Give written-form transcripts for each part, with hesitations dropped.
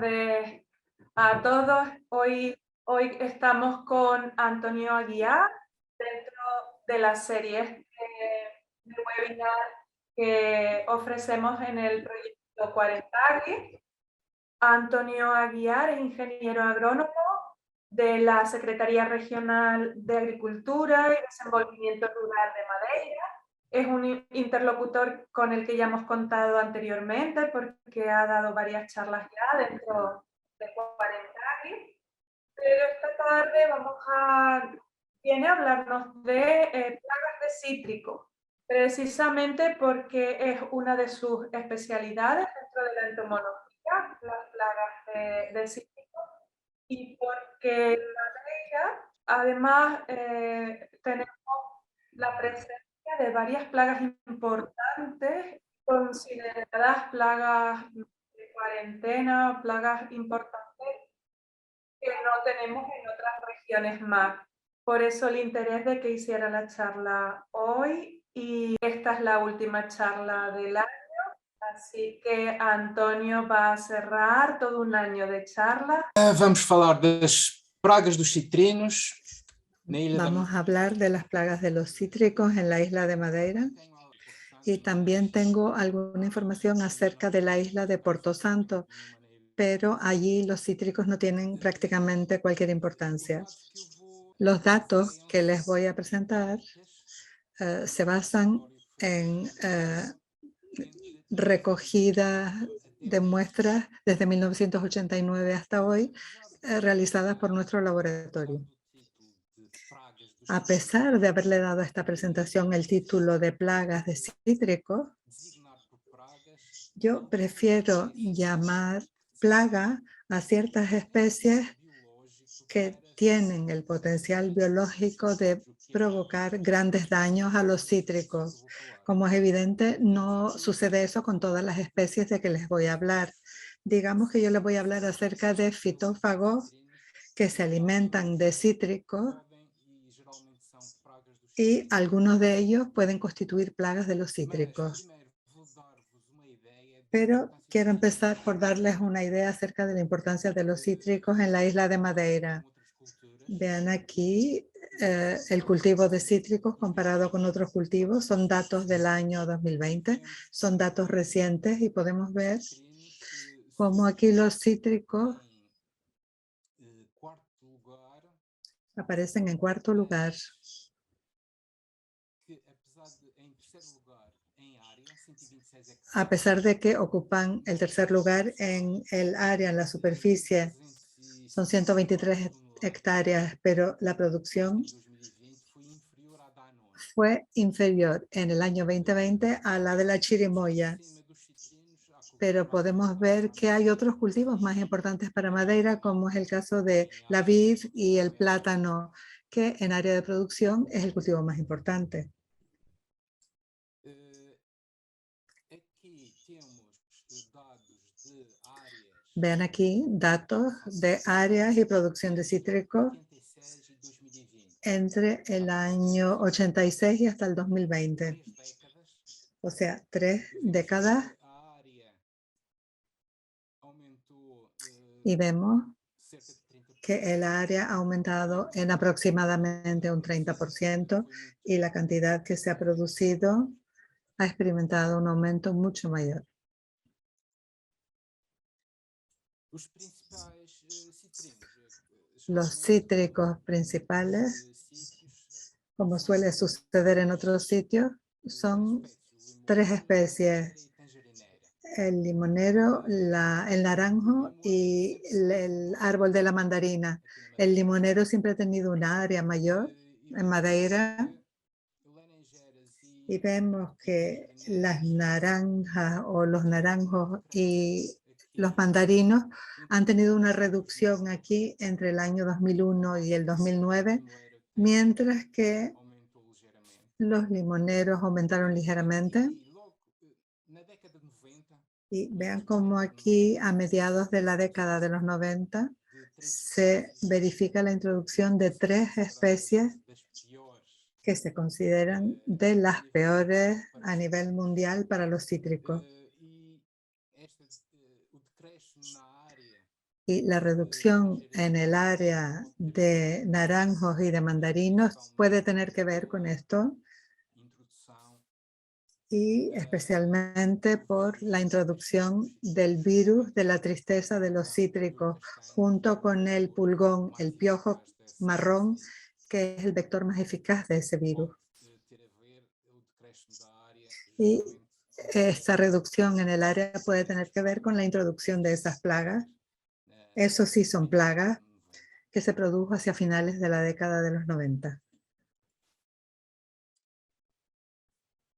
tardes a todos. Hoy estamos con Antonio Aguiar dentro de la serie de webinar que ofrecemos en el proyecto 40 Agri. Antonio Aguiar es ingeniero agrónomo de la Secretaría Regional de Agricultura y Desenvolvimiento Rural de Madeira. Es un interlocutor con el que ya hemos contado anteriormente porque ha dado varias charlas ya dentro de 40 Agri. Pero esta tarde viene a hablarnos de plagas de cítrico, precisamente porque es una de sus especialidades dentro de la entomología, las plagas de cítrico, y porque en Madeira además tenemos la presencia de varias plagas importantes, consideradas plagas de cuarentena, plagas importantes que no tenemos en otras regiones más. Por eso el interés de que hiciera la charla hoy, y esta es la última charla del año, así que Antonio va a cerrar todo un año de charla. Vamos falar das pragas dos citrinos. Vamos a hablar de las plagas de los cítricos en la isla de Madeira y también tengo alguna información acerca de la isla de Porto Santo, pero allí los cítricos no tienen prácticamente cualquier importancia. Los datos que les voy a presentar se basan en recogida de muestras desde 1989 hasta hoy, realizadas por nuestro laboratorio. A pesar de haberle dado a esta presentación el título de plagas de cítricos, yo prefiero llamar plaga a ciertas especies que tienen el potencial biológico de provocar grandes daños a los cítricos. Como es evidente, no sucede eso con todas las especies de que les voy a hablar. Digamos que yo les voy a hablar acerca de fitófagos que se alimentan de cítricos y algunos de ellos pueden constituir plagas de los cítricos. Pero quiero empezar por darles una idea acerca de la importancia de los cítricos en la isla de Madeira. Vean aquí el cultivo de cítricos comparado con otros cultivos. Son datos del año 2020, son datos recientes y podemos ver cómo aquí los cítricos aparecen en cuarto lugar. A pesar de que ocupan el tercer lugar en el área, en la superficie, son 123 hectáreas, pero la producción fue inferior en el año 2020 a la de la chirimoya. Pero podemos ver que hay otros cultivos más importantes para Madeira, como es el caso de la vid y el plátano, que en área de producción es el cultivo más importante. Vean aquí datos de áreas y producción de cítricos entre el año 86 y hasta el 2020. O sea, 3 décadas. Y vemos que el área ha aumentado en aproximadamente un 30% y la cantidad que se ha producido ha experimentado un aumento mucho mayor. Los cítricos principales, como suele suceder en otros sitios, son 3 especies: el limonero, el naranjo y el árbol de la mandarina. El limonero siempre ha tenido una área mayor en Madeira y vemos que las naranjas o los naranjos y los mandarinos han tenido una reducción aquí entre el año 2001 y el 2009, mientras que los limoneros aumentaron ligeramente. Y vean cómo aquí a mediados de la década de los 90 se verifica la introducción de 3 especies que se consideran de las peores a nivel mundial para los cítricos. Y la reducción en el área de naranjos y de mandarinos puede tener que ver con esto, y especialmente por la introducción del virus de la tristeza de los cítricos, junto con el pulgón, el piojo marrón, que es el vector más eficaz de ese virus. Y esta reducción en el área puede tener que ver con la introducción de esas plagas. Eso sí son plagas que se produjo hacia finales de la década de los 90.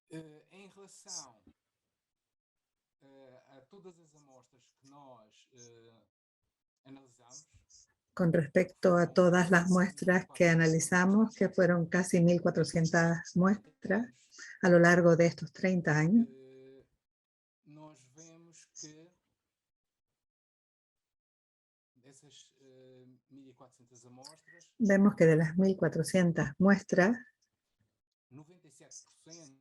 Em relação a todas as amostras que nós analisamos, Con respecto a todas las muestras que analizamos, que fueron casi 1.400 muestras a lo largo de estos 30 años, nós vemos que dessas 1.400 amostras, vemos que de las 1.400 muestras, 97%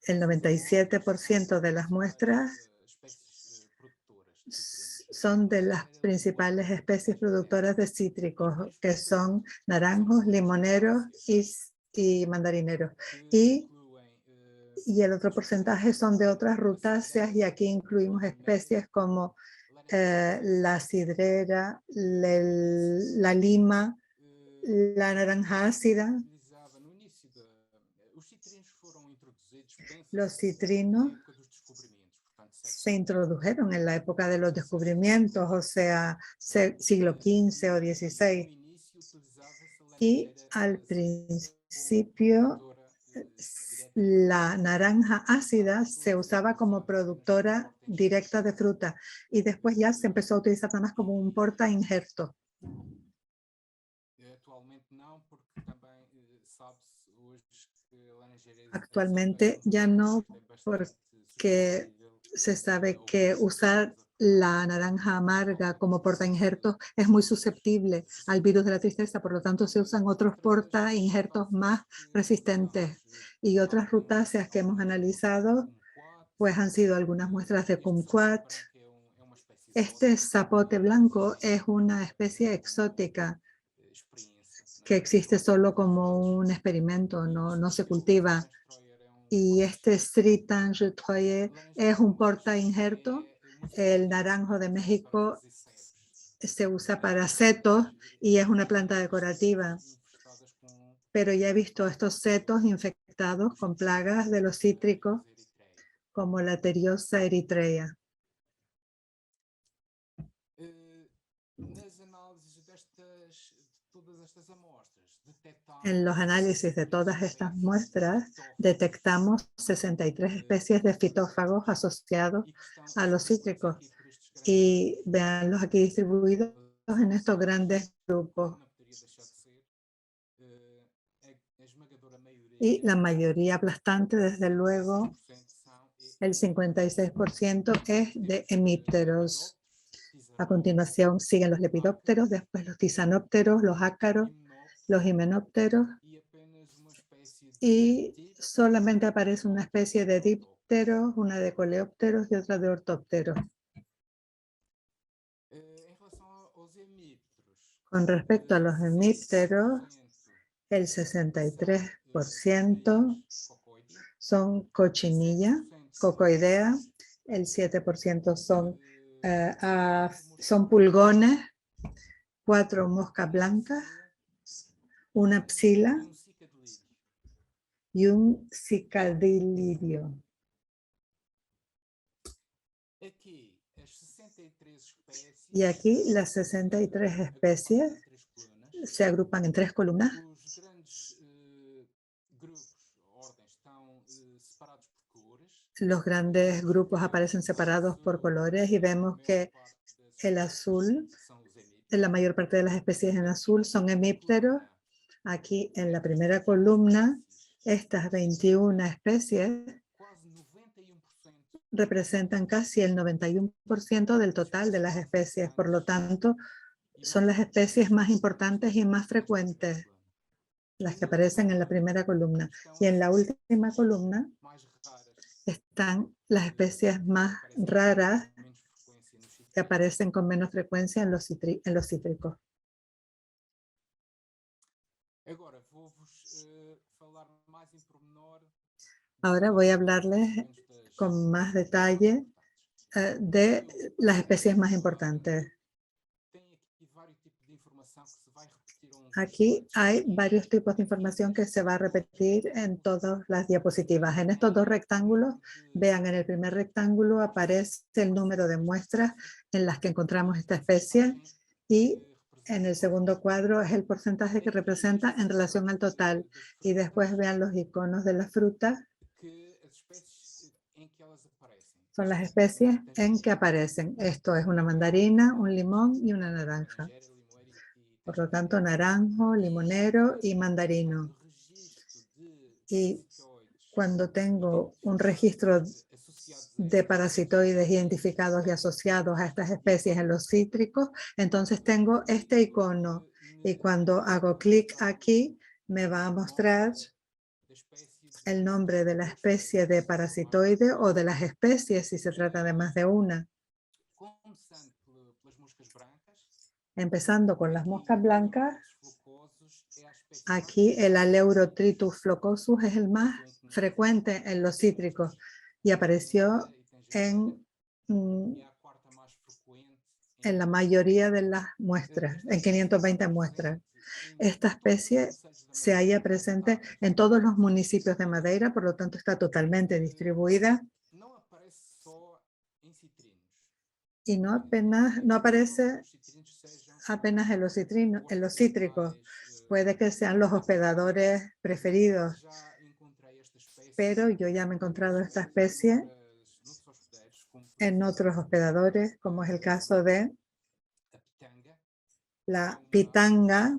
el 97% de las muestras espécies produtoras de citrinos. son de las principales especies productoras de cítricos, que son naranjos, limoneros y mandarineros. Y el otro porcentaje son de otras rutáceas, y aquí incluimos especies como la cidrera, la lima, la naranja ácida. Los citrinos se introdujeron en la época de los descubrimientos, o sea, siglo XV o XVI. Y al principio la naranja ácida se usaba como productora directa de fruta, y después ya se empezó a utilizar nada más como un porta injerto. Actualmente ya no, porque se sabe que usar la naranja amarga como porta injertos es muy susceptible al virus de la tristeza, por lo tanto se usan otros porta injertos más resistentes. Y otras rutáceas que hemos analizado pues han sido algunas muestras de kumquat. Este zapote blanco es una especie exótica que existe solo como un experimento, no se cultiva. Y este Strittange Troyer es un porta injerto. El naranjo de México se usa para setos y es una planta decorativa. Pero ya he visto estos setos infectados con plagas de los cítricos, como la Teriosa eritrea. En los análisis de todas estas muestras detectamos 63 especies de fitófagos asociados a los cítricos, y veanlos aquí distribuidos en estos grandes grupos. Y la mayoría aplastante, desde luego, el 56% es de hemípteros. A continuación siguen los lepidópteros, después los tisanópteros, los ácaros, los himenópteros, y solamente aparece una especie de dípteros, una de coleópteros y otra de ortópteros. Con respecto a los hemípteros, el 63% son cochinilla, cocoidea, el 7% son pulgones, 4 moscas blancas, una psila y un cicadilidio. Y aquí las 63 especies se agrupan en 3 columnas. Los grandes grupos aparecen separados por colores, y vemos que el azul, la mayor parte de las especies en azul son hemípteros. Aquí en la primera columna, estas 21 especies representan casi el 91% del total de las especies. Por lo tanto, son las especies más importantes y más frecuentes, las que aparecen en la primera columna. Y en la última columna están las especies más raras que aparecen con menos frecuencia en los cítricos. Agora vou-vos falar mais em pormenor Ahora voy a hablarles con más detalle de las especies más importantes. Aquí hay varios tipos de información que se va a repetir en todas las diapositivas. En estos dos rectángulos, vean, en el primer rectángulo aparece el número de muestras en las que encontramos esta especie y en el segundo cuadro es el porcentaje que representa en relación al total. Y después vean los iconos de la fruta. Son las especies en que aparecen. Esto es una mandarina, un limón y una naranja. Por lo tanto, naranjo, limonero y mandarino. Y cuando tengo un registro de parasitoides identificados y asociados a estas especies en los cítricos, entonces tengo este icono. Y cuando hago clic aquí, me va a mostrar el nombre de la especie de parasitoide o de las especies si se trata de más de una. Empezando con las moscas blancas, aquí el Aleurotritus flocosus es el más frecuente en los cítricos y apareció en la mayoría de las muestras, en 520 muestras. Esta especie se halla presente en todos los municipios de Madeira, por lo tanto está totalmente distribuida y no aparece apenas en los cítricos. Puede que sean los hospedadores preferidos, pero yo ya me he encontrado esta especie en otros hospedadores, como es el caso de la pitanga,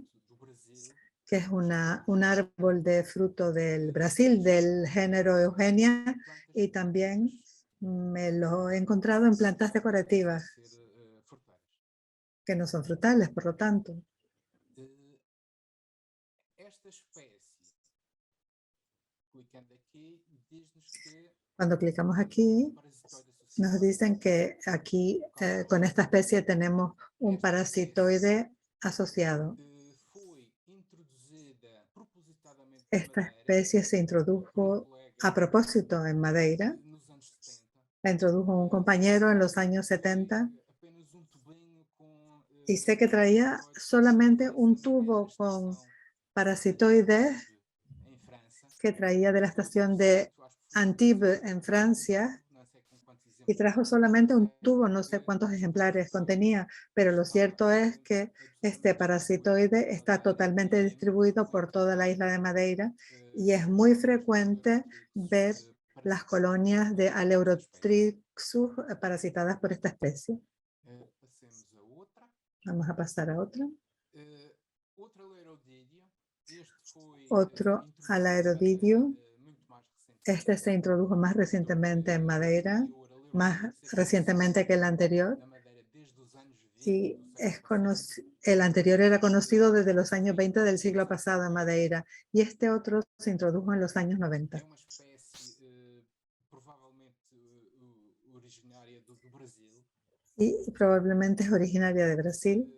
que es un árbol de fruto del Brasil, del género Eugenia, y también me lo he encontrado en plantas decorativas, que no son frutales, por lo tanto. Cuando clicamos aquí, nos dicen que aquí con esta especie tenemos un parasitoide asociado. Esta especie se introdujo a propósito en Madeira. La introdujo un compañero en los años 70 y sé que traía solamente un tubo con parasitoides que traía de la estación de Antibes en Francia y trajo solamente un tubo, no sé cuántos ejemplares contenía, pero lo cierto es que este parasitoide está totalmente distribuido por toda la isla de Madeira y es muy frecuente ver las colonias de Aleurotrixus parasitadas por esta especie. Vamos a pasar a otra. Otro Alaerodideo. Este se introdujo más recientemente en Madeira, más recientemente que el anterior. Y el anterior era conocido desde los años 20 del siglo pasado en Madeira y este otro se introdujo en los años 90. Y probablemente es originaria de Brasil.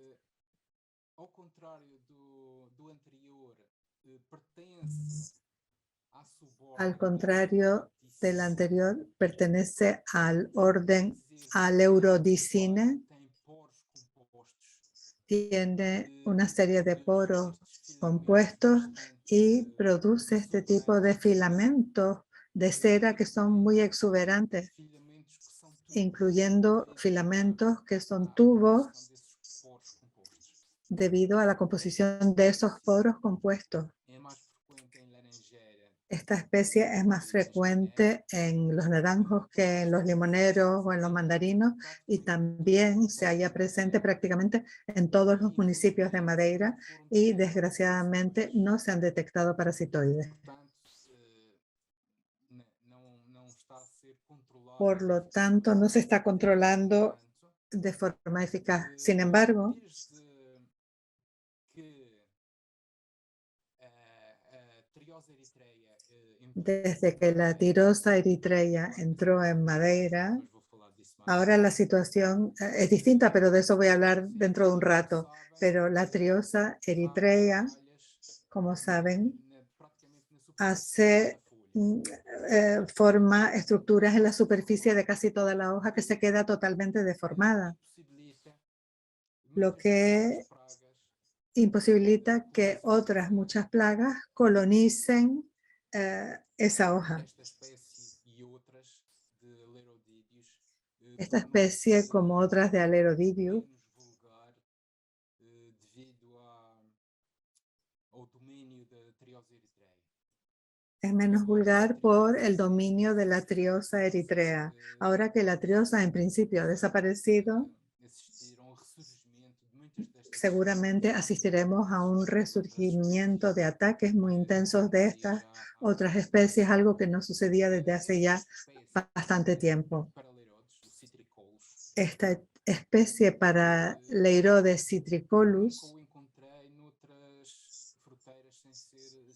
Al contrario del anterior, pertenece al orden Aleurodicine. Tiene una serie de poros compuestos y produce este tipo de filamentos de cera que son muy exuberantes, incluyendo filamentos que son tubos debido a la composición de esos poros compuestos. Esta especie es más frecuente en los naranjos que en los limoneros o en los mandarinos y también se halla presente prácticamente en todos los municipios de Madeira y desgraciadamente no se han detectado parasitoides. Por lo tanto, no se está controlando de forma eficaz. Sin embargo, desde que la tirosa eritrea entró en Madeira, Ahora la situación es distinta, pero de eso voy a hablar dentro de un rato. Pero la triosa eritrea, como saben, forma estructuras en la superficie de casi toda la hoja que se queda totalmente deformada, lo que imposibilita que otras muchas plagas colonicen esa hoja. Esta especie, como otras de Alerodidus, es menos vulgar por el dominio de la triosa eritrea. Ahora que la triosa en principio ha desaparecido, seguramente asistiremos a un resurgimiento de ataques muy intensos de estas otras especies, algo que no sucedía desde hace ya bastante tiempo. Esta especie Paraleirodes citricolus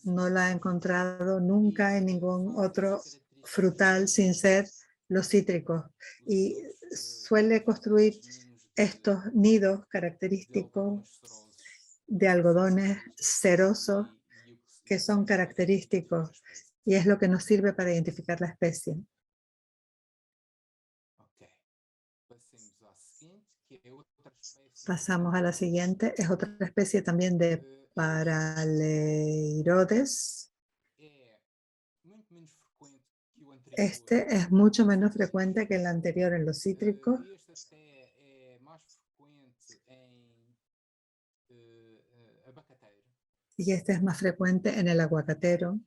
no la he encontrado nunca en ningún otro frutal sin ser los cítricos, y suele construir estos nidos característicos de algodones cerosos que son característicos, y es lo que nos sirve para identificar la especie. Pasamos a la siguiente, es otra especie también de Paraleirodes. Este es mucho menos frecuente que el anterior en los cítricos. Y este es más frecuente en el aguacatero.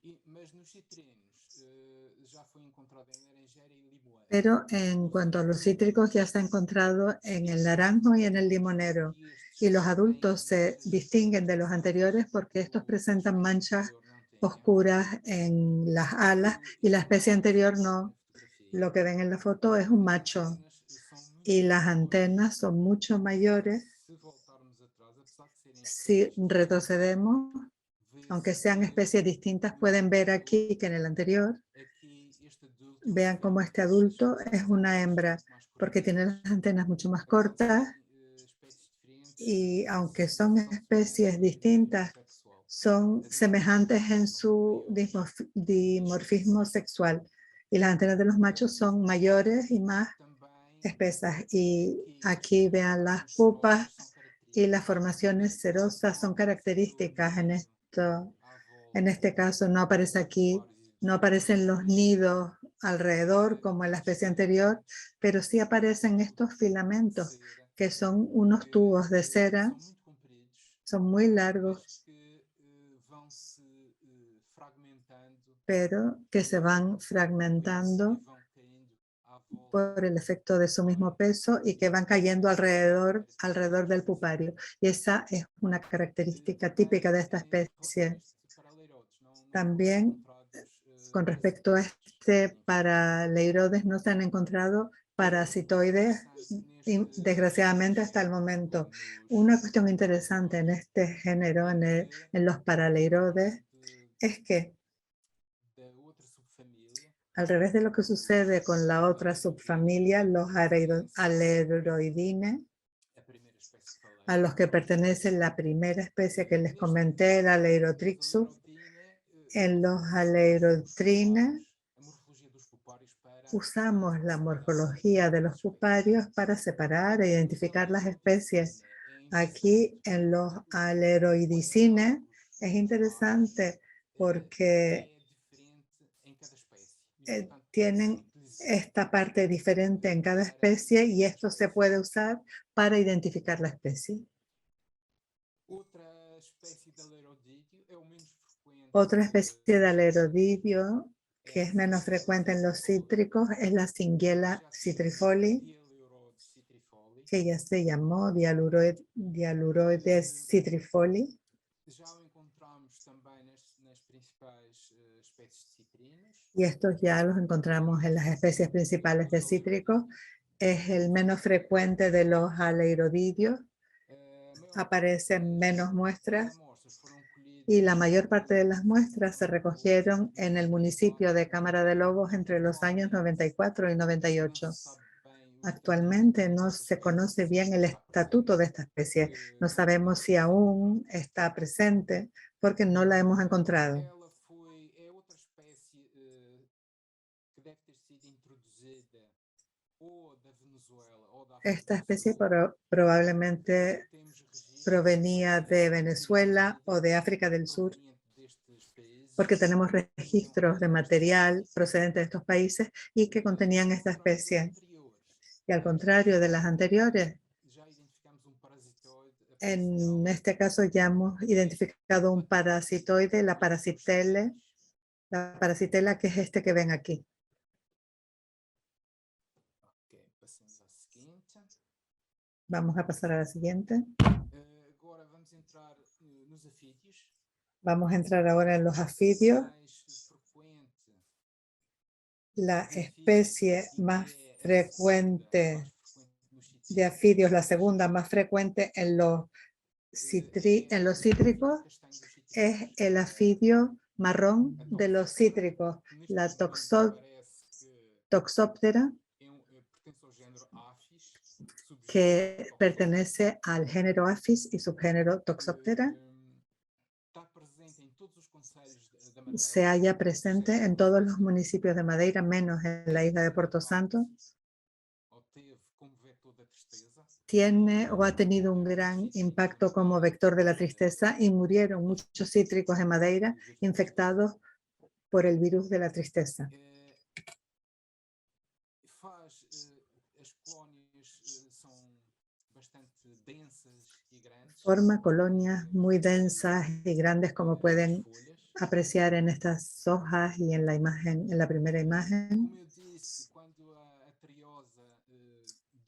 Pero en cuanto a los cítricos, ya se ha encontrado en el naranjo y en el limonero. Y los adultos se distinguen de los anteriores porque estos presentan manchas oscuras en las alas, y la especie anterior no. Lo que ven en la foto es un macho, y las antenas son mucho mayores. Si retrocedemos, aunque sean especies distintas, pueden ver aquí que en el anterior, vean cómo este adulto es una hembra, porque tiene las antenas mucho más cortas, y aunque son especies distintas, son semejantes en su dimorfismo sexual, y las antenas de los machos son mayores y más espesas. Y aquí vean las pupas, y las formaciones cerosas son características en esto. En este caso no aparece aquí, no aparecen los nidos alrededor como en la especie anterior, pero sí aparecen estos filamentos, que son unos tubos de cera, son muy largos, pero que se van fragmentando por el efecto de su mismo peso y que van cayendo alrededor del pupario. Y esa es una característica típica de esta especie. También, con respecto a este Paraleirodes, no se han encontrado parasitoides, desgraciadamente, hasta el momento. Una cuestión interesante en este género, en los Paraleirodes, es que, al revés de lo que sucede con la otra subfamilia, los aleroidines, a los que pertenece la primera especie que les comenté, el Aleirotrixus, en los aleirotrines usamos la morfología de los puparios para separar e identificar las especies. Aquí en los aleroidicines es interesante porque tienen esta parte diferente en cada especie, y esto se puede usar para identificar la especie. Otra especie de aleroidio que es menos frecuente en los cítricos es la Shigella citrifoli, que ya se llamó Dialuroides citrifoli. Y estos ya los encontramos en las especies principales de cítricos. Es el menos frecuente de los aleiroidios. Aparecen menos muestras, y la mayor parte de las muestras se recogieron en el municipio de Cámara de Lobos entre los años 94 y 98. Actualmente no se conoce bien el estatuto de esta especie. No sabemos si aún está presente porque no la hemos encontrado. É outra espécie que deve ter sido introduzida ou da Venezuela ou da África Esta do especie Sul. probablemente Temos registros provenía de Venezuela o de África del Sur, proveniente destes países porque tenemos registros de material procedente de estos países y que contenían esta Ao contrário das especie. anteriores, Y al contrario de las anteriores, já identificamos parasitoide en este caso ya hemos identificado un parasitoide, la parasitela, que es este que ven aquí. Ok, passamos à seguinte. Vamos a pasar a la siguiente. Agora vamos entrar nos afídeos. Vamos a entrar ahora en los afidios. Mais frequente La especie más frecuente de afidios, la segunda más frecuente en los cítricos, es el afidio marrón de los cítricos, la Toxoptera, que pertenece al género Aphis y subgénero Toxoptera. Se halla presente en todos los municipios de Madeira, menos en la isla de Porto Santo. Tiene o ha tenido un gran impacto como vector de la tristeza y murieron muchos cítricos en Madeira infectados por el virus de la tristeza. Forma colonias muy densas y grandes, como pueden apreciar en estas hojas y en la imagen, en la primera imagen.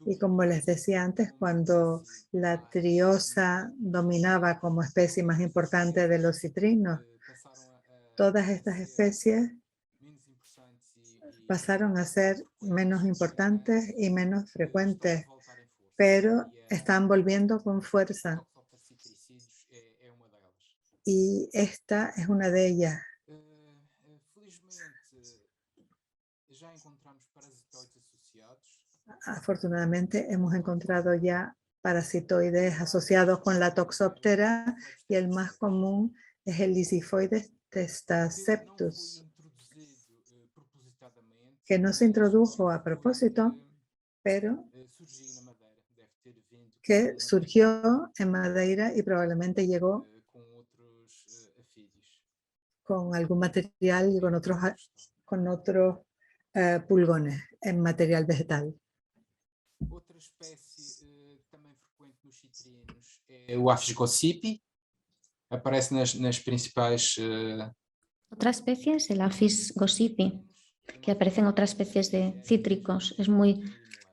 Y como les decía antes, cuando la triosa dominaba como especie más importante de los citrinos, todas estas especies pasaron a ser menos importantes y menos frecuentes, pero están volviendo con fuerza. Y esta es una de ellas. Afortunadamente hemos encontrado ya parasitoides asociados con la Toxoptera y el más común es el Lisifoides testaceptus, que no se introdujo a propósito, pero que surgió en Madeira y probablemente llegó con algún material y con otros pulgones en material vegetal. Outra espécie também frequente nos citrinos é o Aphis gossypi. Aparece nas principais. Otra especie es el Aphis gossypi, que aparece en otras especies de cítricos. Es muy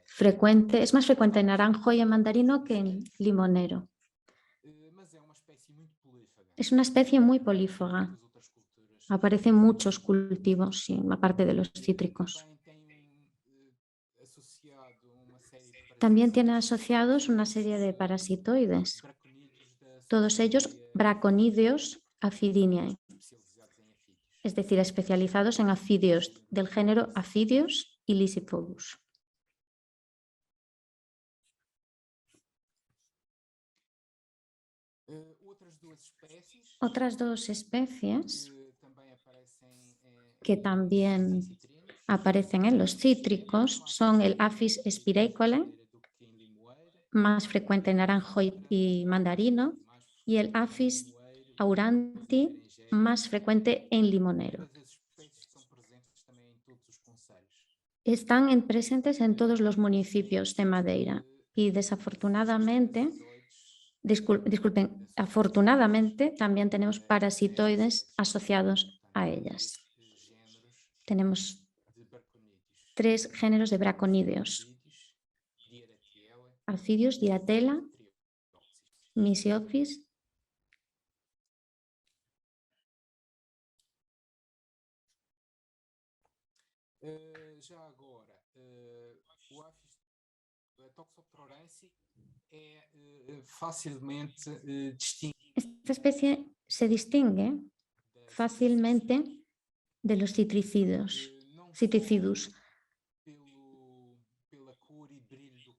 frecuente, es más frecuente en naranjo y en mandarino que en limonero. Es una especie muy polífaga. Aparece en muchos cultivos, aparte de los cítricos. También tiene asociados una serie de parasitoides, todos ellos braconídeos Aphidiinae, es decir, especializados en afidios del género Aphidios y Lysiphodus. Otras dos especies que también aparecen en los cítricos son el Aphis spiræcole, más frecuente en naranjo y mandarino, y el Aphis auranti, más frecuente en limonero. Están presentes en todos los municipios de Madeira y desafortunadamente, afortunadamente también tenemos parasitoides asociados a ellas. Tenemos 3 géneros de braconídeos: Aphidios, Diratella, Misiophis. Já agora, o Aphis toxopterorense é facilmente distinguido. Esta especie se distingue fácilmente de los citricidus,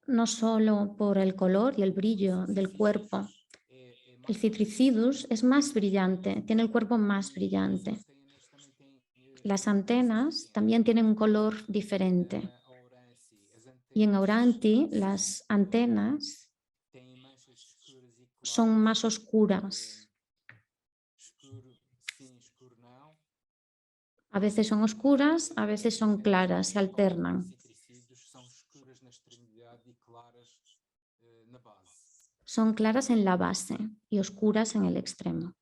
no solo por el color y el brillo del cuerpo. El Citricidus es más brillante, tiene el cuerpo más brillante. Las antenas también tienen un color diferente. Y en Auranti las antenas son más oscuras. A veces son oscuras, a veces son claras, se alternan. Son claras en la base y oscuras en el extremo.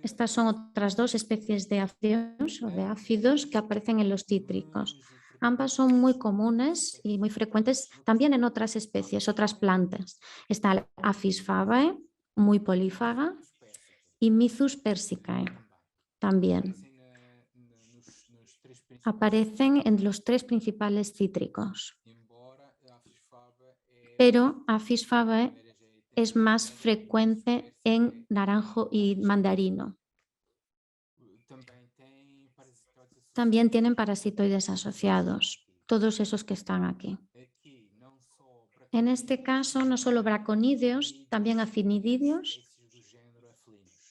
Estas son otras dos especies de áfidos que aparecen en los cítricos. Ambas son muy comunes y muy frecuentes también en otras especies, otras plantas. Está el Aphis fabae, muy polífaga, y Mythus persicae también. Aparecen en los tres principales cítricos. Pero Aphis fabae es más frecuente en naranjo y mandarino. También tienen parasitoides asociados, todos esos que están aquí. En este caso, no solo braconídeos, también afinidídeos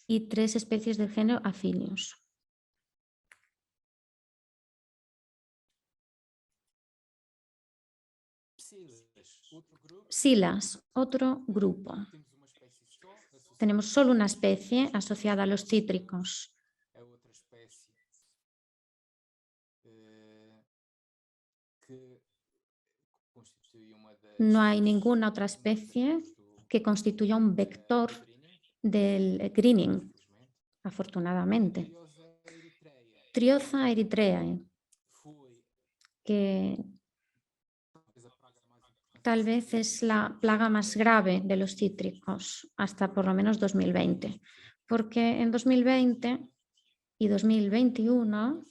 y 3 especies del género Aphinius. Silas, otro grupo. Tenemos solo una especie asociada a los cítricos. No hay ninguna otra especie que constituya un vector del greening, afortunadamente. Trioza eritreae, que tal vez es la plaga más grave de los cítricos hasta por lo menos 2020, porque en 2020 y 2021,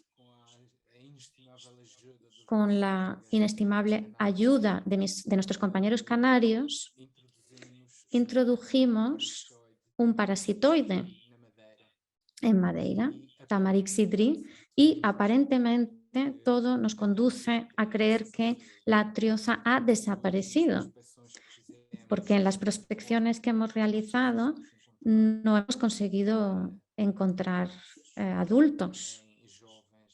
con la inestimable ayuda de nuestros compañeros canarios, introdujimos un parasitoide en Madeira, Tamarix sidri, y aparentemente todo nos conduce a creer que la trioza ha desaparecido, porque en las prospecciones que hemos realizado no hemos conseguido encontrar adultos,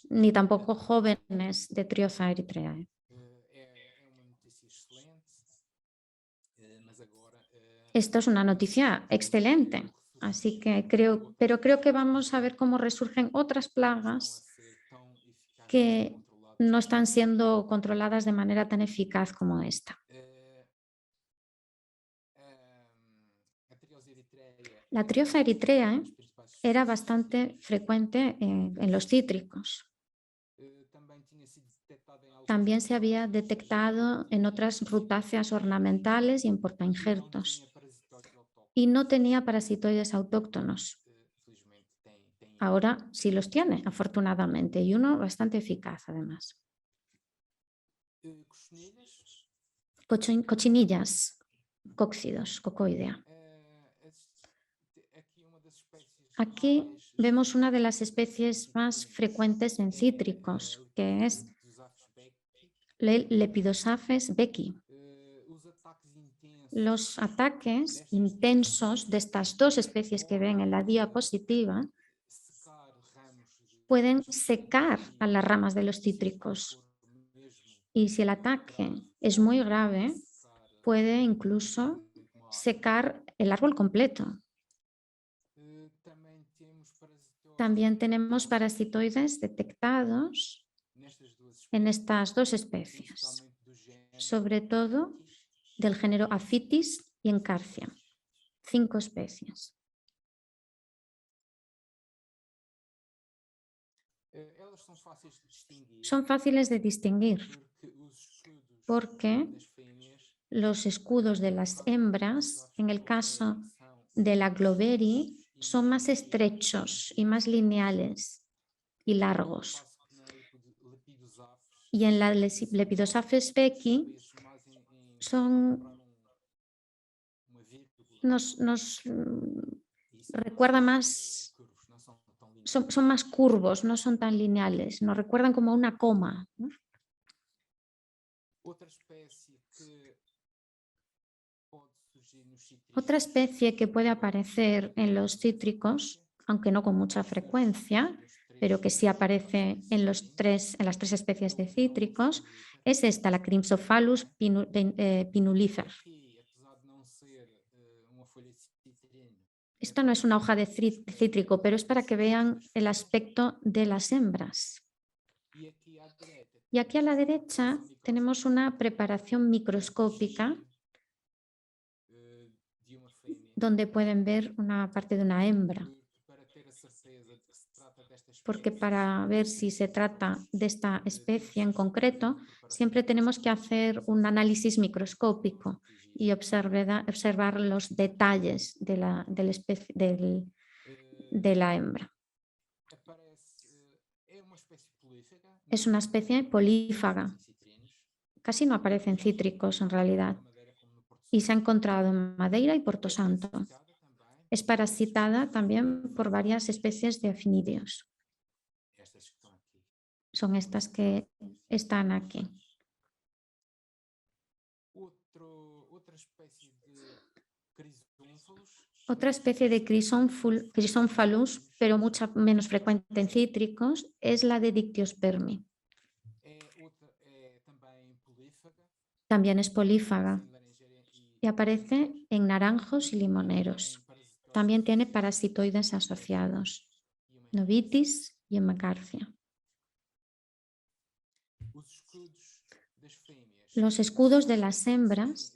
ni tampoco jóvenes de Trioza eritreae. Esto es una noticia excelente, así que creo que vamos a ver cómo resurgen otras plagas que no están siendo controladas de manera tan eficaz como esta. La Trioza eritreae era bastante frecuente en los cítricos. También se había detectado en otras rutáceas ornamentales y en portainjertos. Y no tenía parasitoides autóctonos. Ahora sí los tiene, afortunadamente, y uno bastante eficaz, además. Cochinillas, cóccidos, cocoidea. Aquí vemos una de las especies más frecuentes en cítricos, que es Lepidosaphes becki. Los ataques intensos de estas dos especies que ven en la diapositiva pueden secar a las ramas de los cítricos. Y si el ataque es muy grave, puede incluso secar el árbol completo. También tenemos parasitoides detectados en estas dos especies, sobre todo del género Aphytis y Encarcia, 5 especies. Son fáciles de distinguir porque los escudos de las hembras, en el caso de la Globeri, son más estrechos y más lineales y largos. Y en la Lepidosaphes becki nos recuerda más, son más curvos, no son tan lineales, nos recuerdan como una coma, ¿no? Otra especie que puede aparecer en los cítricos, aunque no con mucha frecuencia, pero que sí aparece en las tres especies de cítricos, es esta, la Crypsophallus pinulifer. Esto no es una hoja de cítrico, pero es para que vean el aspecto de las hembras. Y aquí a la derecha tenemos una preparación microscópica donde pueden ver una parte de una hembra. Porque para ver si se trata de esta especie en concreto, siempre tenemos que hacer un análisis microscópico y observar los detalles de la hembra. Es una especie polífaga. Casi no aparece en cítricos en realidad. Y se ha encontrado en Madeira y Porto Santo. Es parasitada también por varias especies de afinídeos. Son estas que están aquí. Otra especie de Chrysophalus, pero mucho menos frecuente en cítricos, es la de Dictyospermi. También es polífaga y aparece en naranjos y limoneros. También tiene parasitoides asociados, Novitis y Hemacarcia. Los escudos de las hembras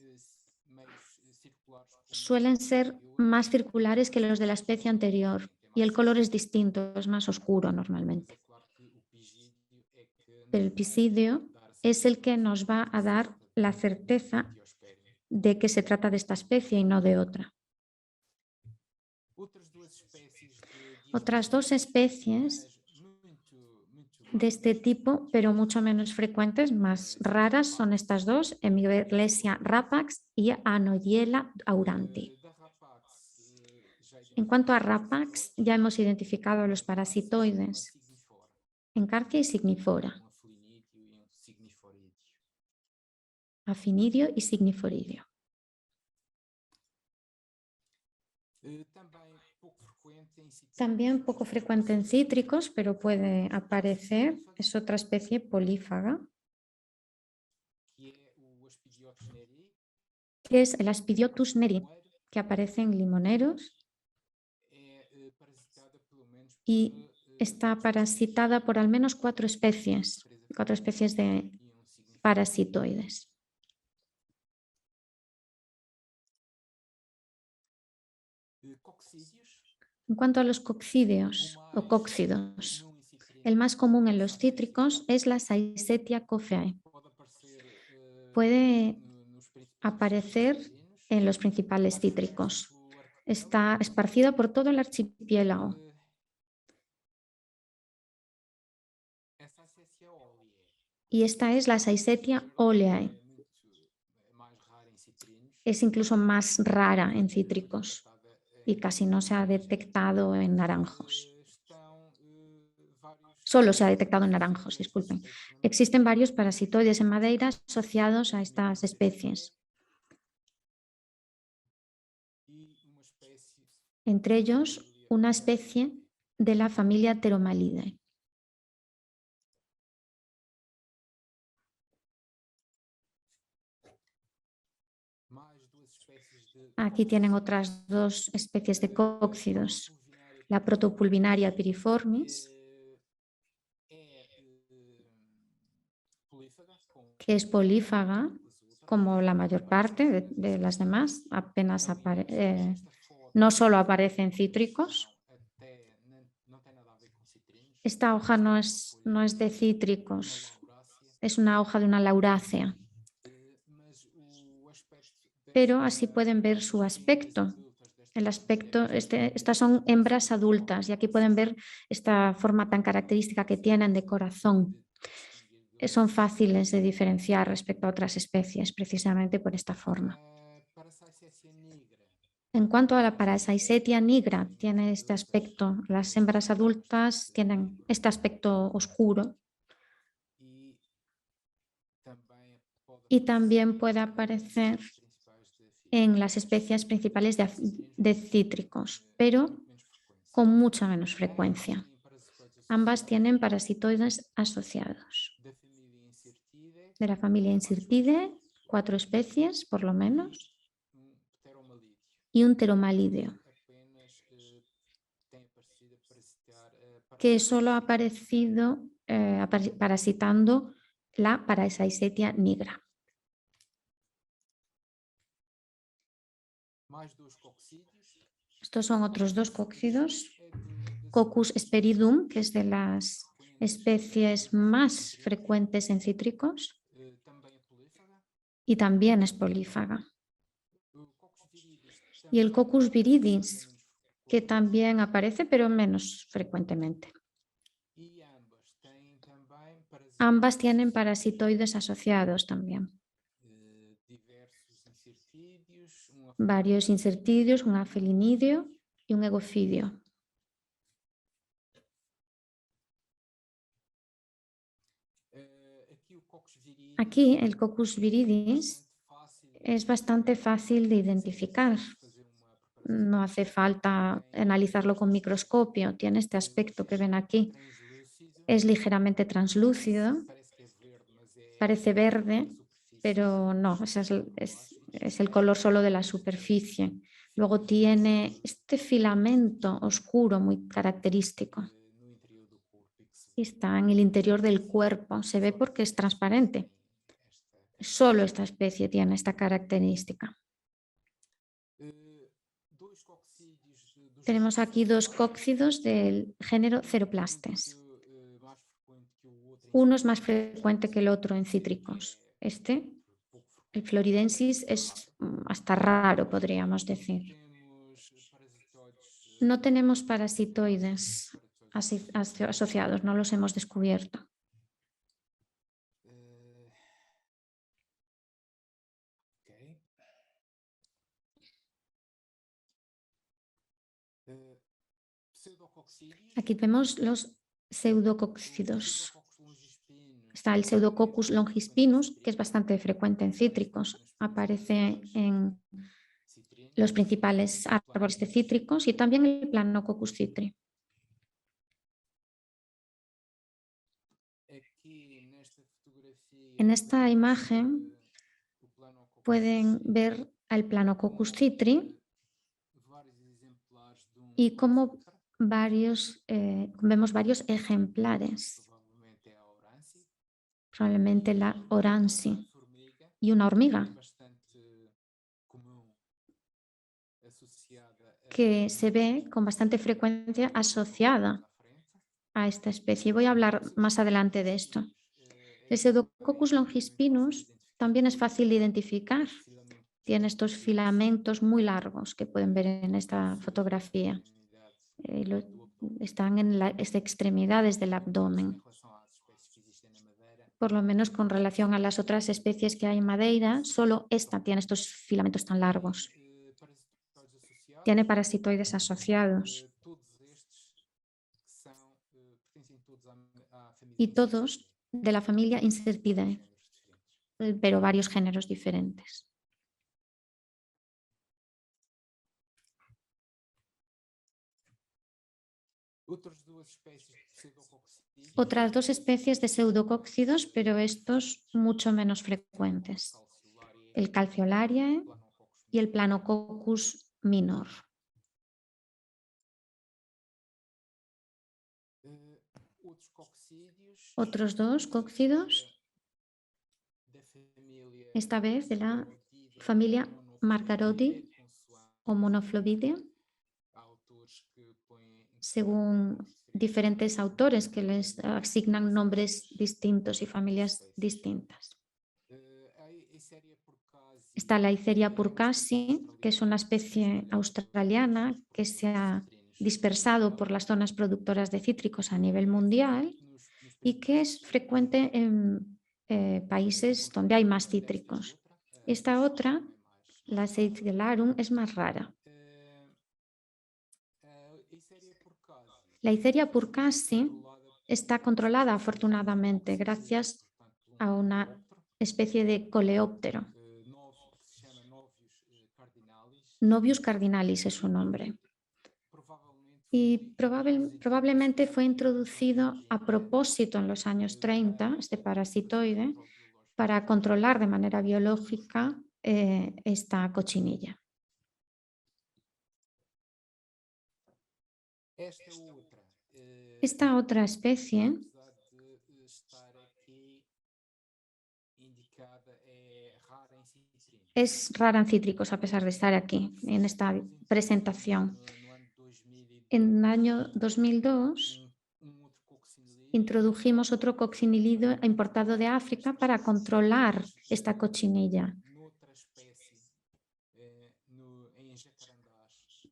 suelen ser más circulares que los de la especie anterior y el color es distinto, es más oscuro normalmente. Pero el pisidio es el que nos va a dar la certeza de que se trata de esta especie y no de otra. Otras dos especies de este tipo, pero mucho menos frecuentes, más raras, son estas dos, Hemiglesia rapax y Anodiella auranti. En cuanto a rapax, ya hemos identificado los parasitoides, Encarcia y Signifora, Afinidio y Signiforidio. También poco frecuente en cítricos, pero puede aparecer, es otra especie polífaga, que es el Aspidiotus neri, que aparece en limoneros y está parasitada por al menos cuatro especies de parasitoides. En cuanto a los coccidios o cóccidos, el más común en los cítricos es la Saesetia coffeae. Puede aparecer en los principales cítricos. Está esparcida por todo el archipiélago. Y esta es la Saesetia oleae. Es incluso más rara en cítricos y casi no se ha detectado en naranjos. Solo se ha detectado en naranjos, disculpen. Existen varios parasitoides en Madeira asociados a estas especies. Entre ellos, una especie de la familia Pteromalidae. Aquí tienen otras dos especies de cóccidos, la Protopulvinaria piriformis, que es polífaga, como la mayor parte de las demás, apenas no solo aparece en cítricos. Esta hoja no es de cítricos, es una hoja de una laurácea. Pero así pueden ver su aspecto. Estas son hembras adultas y aquí pueden ver esta forma tan característica que tienen de corazón. Son fáciles de diferenciar respecto a otras especies, precisamente por esta forma. En cuanto a la Parasaesetia nigra, tiene este aspecto. Las hembras adultas tienen este aspecto oscuro. y también puede aparecer en las especies principales de cítricos, pero con mucha menos frecuencia. Ambas tienen parasitoides asociados. De la familia Insyrtidae, 4 especies por lo menos, y un pteromalídeo, que solo ha aparecido parasitando la Parasitia nigra. Estos son otros 2 cóccidos. Coccus hesperidum, que es de las especies más frecuentes en cítricos y también es polífaga. Y el Coccus viridis, que también aparece pero menos frecuentemente. Ambas tienen parasitoides asociados también. Varios incertidios, un afelinidio y un egofidio. Aquí el Coccus viridis es bastante fácil de identificar. No hace falta analizarlo con microscopio, tiene este aspecto que ven aquí. Es ligeramente translúcido, parece verde, pero no, es el color solo de la superficie. Luego tiene este filamento oscuro muy característico. Y está en el interior del cuerpo, se ve porque es transparente. Solo esta especie tiene esta característica. Tenemos aquí 2 cóccidos del género Ceroplastes. Uno es más frecuente que el otro en cítricos. El floridensis, es hasta raro, podríamos decir. No tenemos parasitoides asociados, no los hemos descubierto. Aquí vemos los pseudocóccidos. Está el Pseudococcus longispinus, que es bastante frecuente en cítricos. Aparece en los principales árboles de cítricos y también el Planococcus citri. En esta imagen pueden ver al Planococcus citri y cómo vemos varios ejemplares. Probablemente la oransi y una hormiga que se ve con bastante frecuencia asociada a esta especie. Voy a hablar más adelante de esto. El Pseudococcus longispinus también es fácil de identificar. Tiene estos filamentos muy largos que pueden ver en esta fotografía. Están en las extremidades del abdomen. Por lo menos con relación a las otras especies que hay en Madeira, solo esta tiene estos filamentos tan largos. Tiene parasitoides asociados. Y todos de la familia Insyrtidae, pero varios géneros diferentes. Otras 2 especies de pseudocóccidos, pero estos mucho menos frecuentes. El Calceolariae y el Planococcus minor. Otros 2 cóccidos, esta vez de la familia Margarodi o Monoflovidea, según diferentes autores que les asignan nombres distintos y familias distintas. Está la Eitheria purcasi, que es una especie australiana que se ha dispersado por las zonas productoras de cítricos a nivel mundial y que es frecuente en países donde hay más cítricos. Esta otra, la Seitgelarum, es más rara. La Eitheria purcasi está controlada afortunadamente gracias a una especie de coleóptero. Novius cardinalis es su nombre. Y probablemente fue introducido a propósito en los años 30, este parasitoide, para controlar de manera biológica esta cochinilla. Esta otra especie es rara en cítricos, a pesar de estar aquí, en esta presentación. En el año 2002 introdujimos otro coccinilido importado de África para controlar esta cochinilla.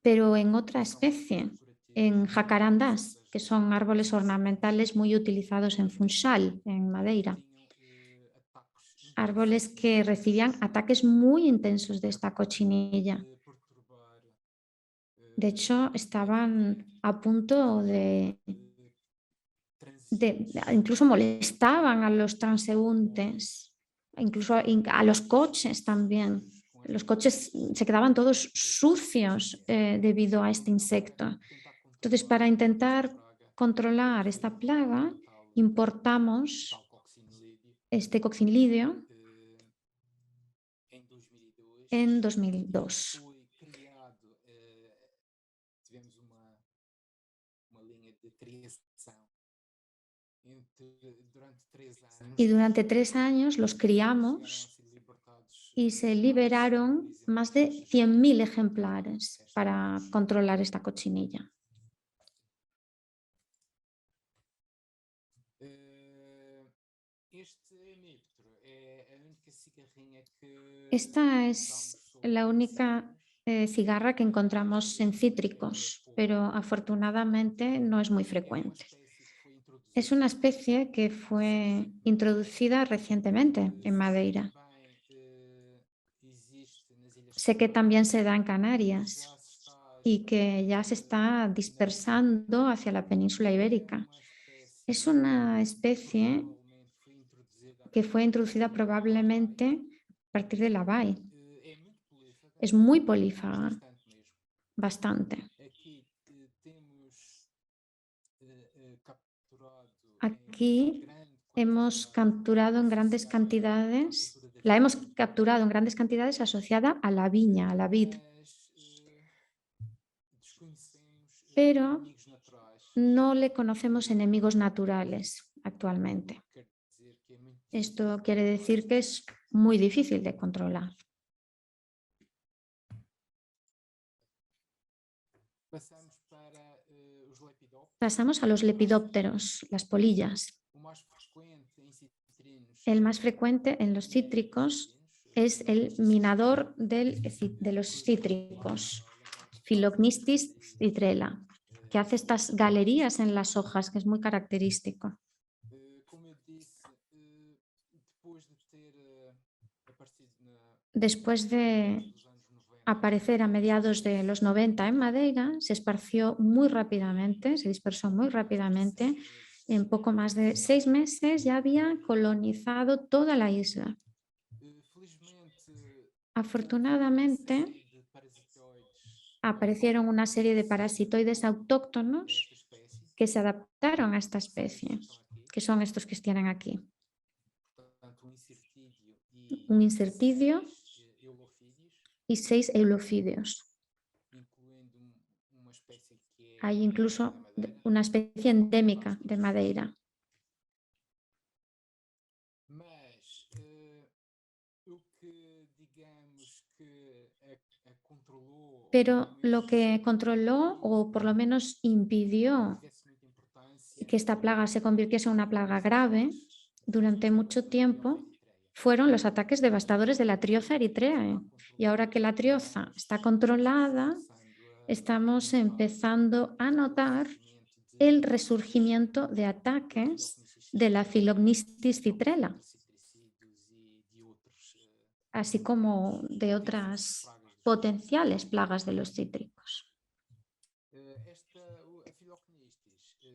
Pero en otra especie, en jacarandás, que son árboles ornamentales muy utilizados en Funchal, en Madeira. Árboles que recibían ataques muy intensos de esta cochinilla. De hecho, estaban a punto de incluso molestaban a los transeúntes, incluso a los coches también. Los coches se quedaban todos sucios debido a este insecto. Entonces, para intentar controlar esta plaga, importamos este coccinilidio en 2002. Y durante 3 años los criamos y se liberaron más de 100.000 ejemplares para controlar esta cochinilla. Esta es la única cigarra que encontramos en cítricos, pero afortunadamente no es muy frecuente. Es una especie que fue introducida recientemente en Madeira. Sé que también se da en Canarias y que ya se está dispersando hacia la península ibérica. Es una especie que fue introducida probablemente a partir de la Bai. Es muy polífaga, bastante. Aquí hemos capturado en grandes cantidades, la hemos capturado en grandes cantidades asociada a la viña, a la vid. Pero no le conocemos enemigos naturales actualmente. Esto quiere decir que es muy difícil de controlar. Pasamos a los lepidópteros, las polillas. El más frecuente en los cítricos es el minador de los cítricos, Phylognistis citrella, que hace estas galerías en las hojas, que es muy característico. Después de aparecer a mediados de los 90 en Madeira, se esparció muy rápidamente, se dispersó muy rápidamente. En poco más de 6 meses ya había colonizado toda la isla. Afortunadamente, aparecieron una serie de parasitoides autóctonos que se adaptaron a esta especie, que son estos que tienen aquí. Un incertidio y 6 eulofídeos. Hay incluso una especie endémica de Madeira. Pero lo que controló, o por lo menos impidió que esta plaga se convirtiese en una plaga grave durante mucho tiempo, fueron los ataques devastadores de la trioza eritrea. Y ahora que la trioza está controlada, estamos empezando a notar el resurgimiento de ataques de la Phylognistis citrella, así como de otras potenciales plagas de los cítricos.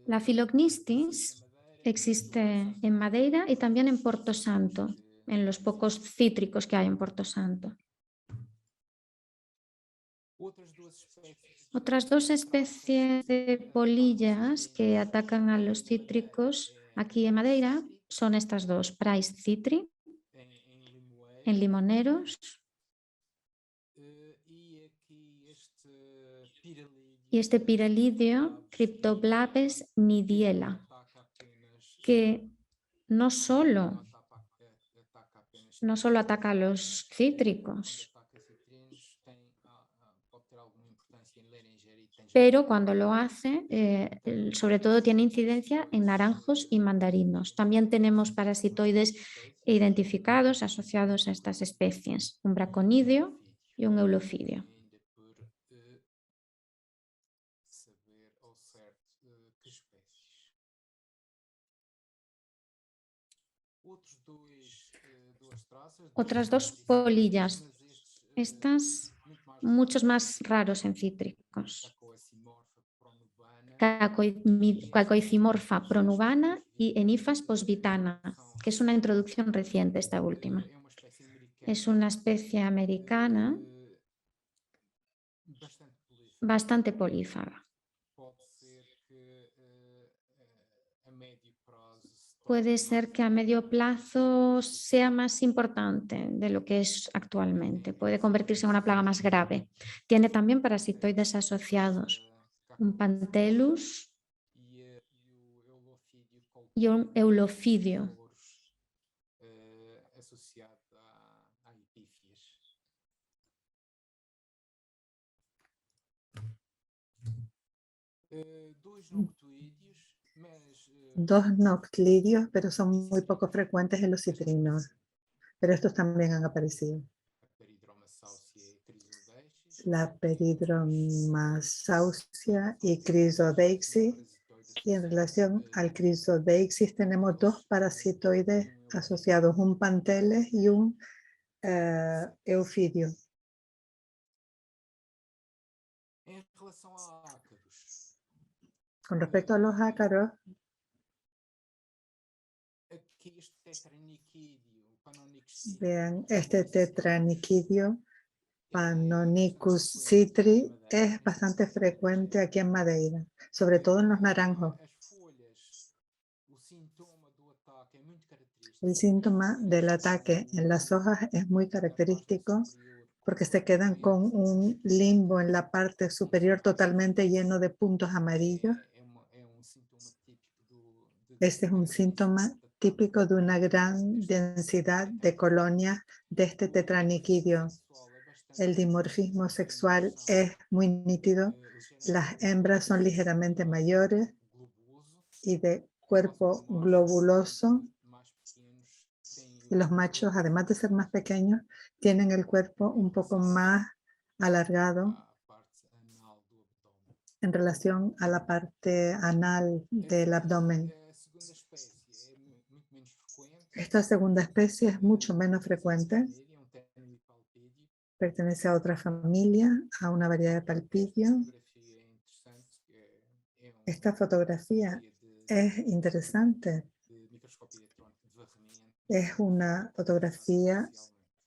La Phylognistis existe en Madeira y también en Porto Santo. en los pocos cítricos que hay en Porto Santo. Otras dos especies de polillas que atacan a los cítricos aquí en Madeira son estas dos, Price citri, en limoneros, y este piralidio, Cryptoblapes nidiela, que no solo ataca a los cítricos, pero cuando lo hace, sobre todo tiene incidencia en naranjos y mandarinos. También tenemos parasitoides identificados asociados a estas especies, un braconidio y un eulofidio. Otras dos polillas, estas muchos más raros en cítricos. Cacoicimorfa pronubana y Enifas posvitana, que es una introducción reciente esta última. Es una especie americana bastante polífaga. Puede ser que a medio plazo sea más importante de lo que es actualmente. Puede convertirse en una plaga más grave. Tiene también parasitoides asociados, un Pantelus y un eulofidio. Dos noctlidios, pero son muy poco frecuentes en los citrinos. Pero estos también han aparecido. La Peridroma saucia y Chrysodeixis. Y en relación al Chrysodeixis tenemos dos parasitoides asociados, un Panteles y un Eufidio. Con respecto a los ácaros, vean, este tetraniquidio, Panonicus citri, es bastante frecuente aquí en Madeira, sobre todo en los naranjos. El síntoma del ataque en las hojas es muy característico porque se quedan con un limbo en la parte superior totalmente lleno de puntos amarillos. Este es un síntoma típico de una gran densidad de colonias de este tetraniquidio. El dimorfismo sexual es muy nítido. Las hembras son ligeramente mayores y de cuerpo globuloso. Y los machos, además de ser más pequeños, tienen el cuerpo un poco más alargado en relación a la parte anal del abdomen. Esta segunda especie es mucho menos frecuente. Pertenece a otra familia, a una variedad de palpidio. Esta fotografía es interesante. Es una fotografía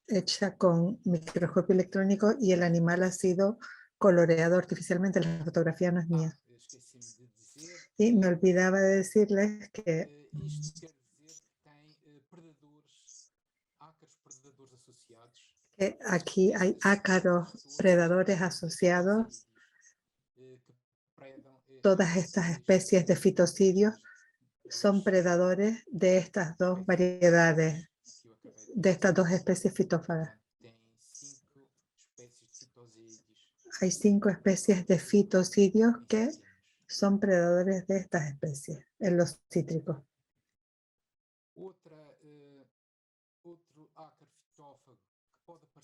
hecha con microscopio electrónico y el animal ha sido coloreado artificialmente. La fotografía no es mía. Y me olvidaba de decirles que aquí hay ácaros predadores asociados. Todas estas especies de fitocidios son predadores de estas dos variedades, de estas dos especies fitófagas. Hay 5 especies de fitocidios que son predadores de estas especies en los cítricos.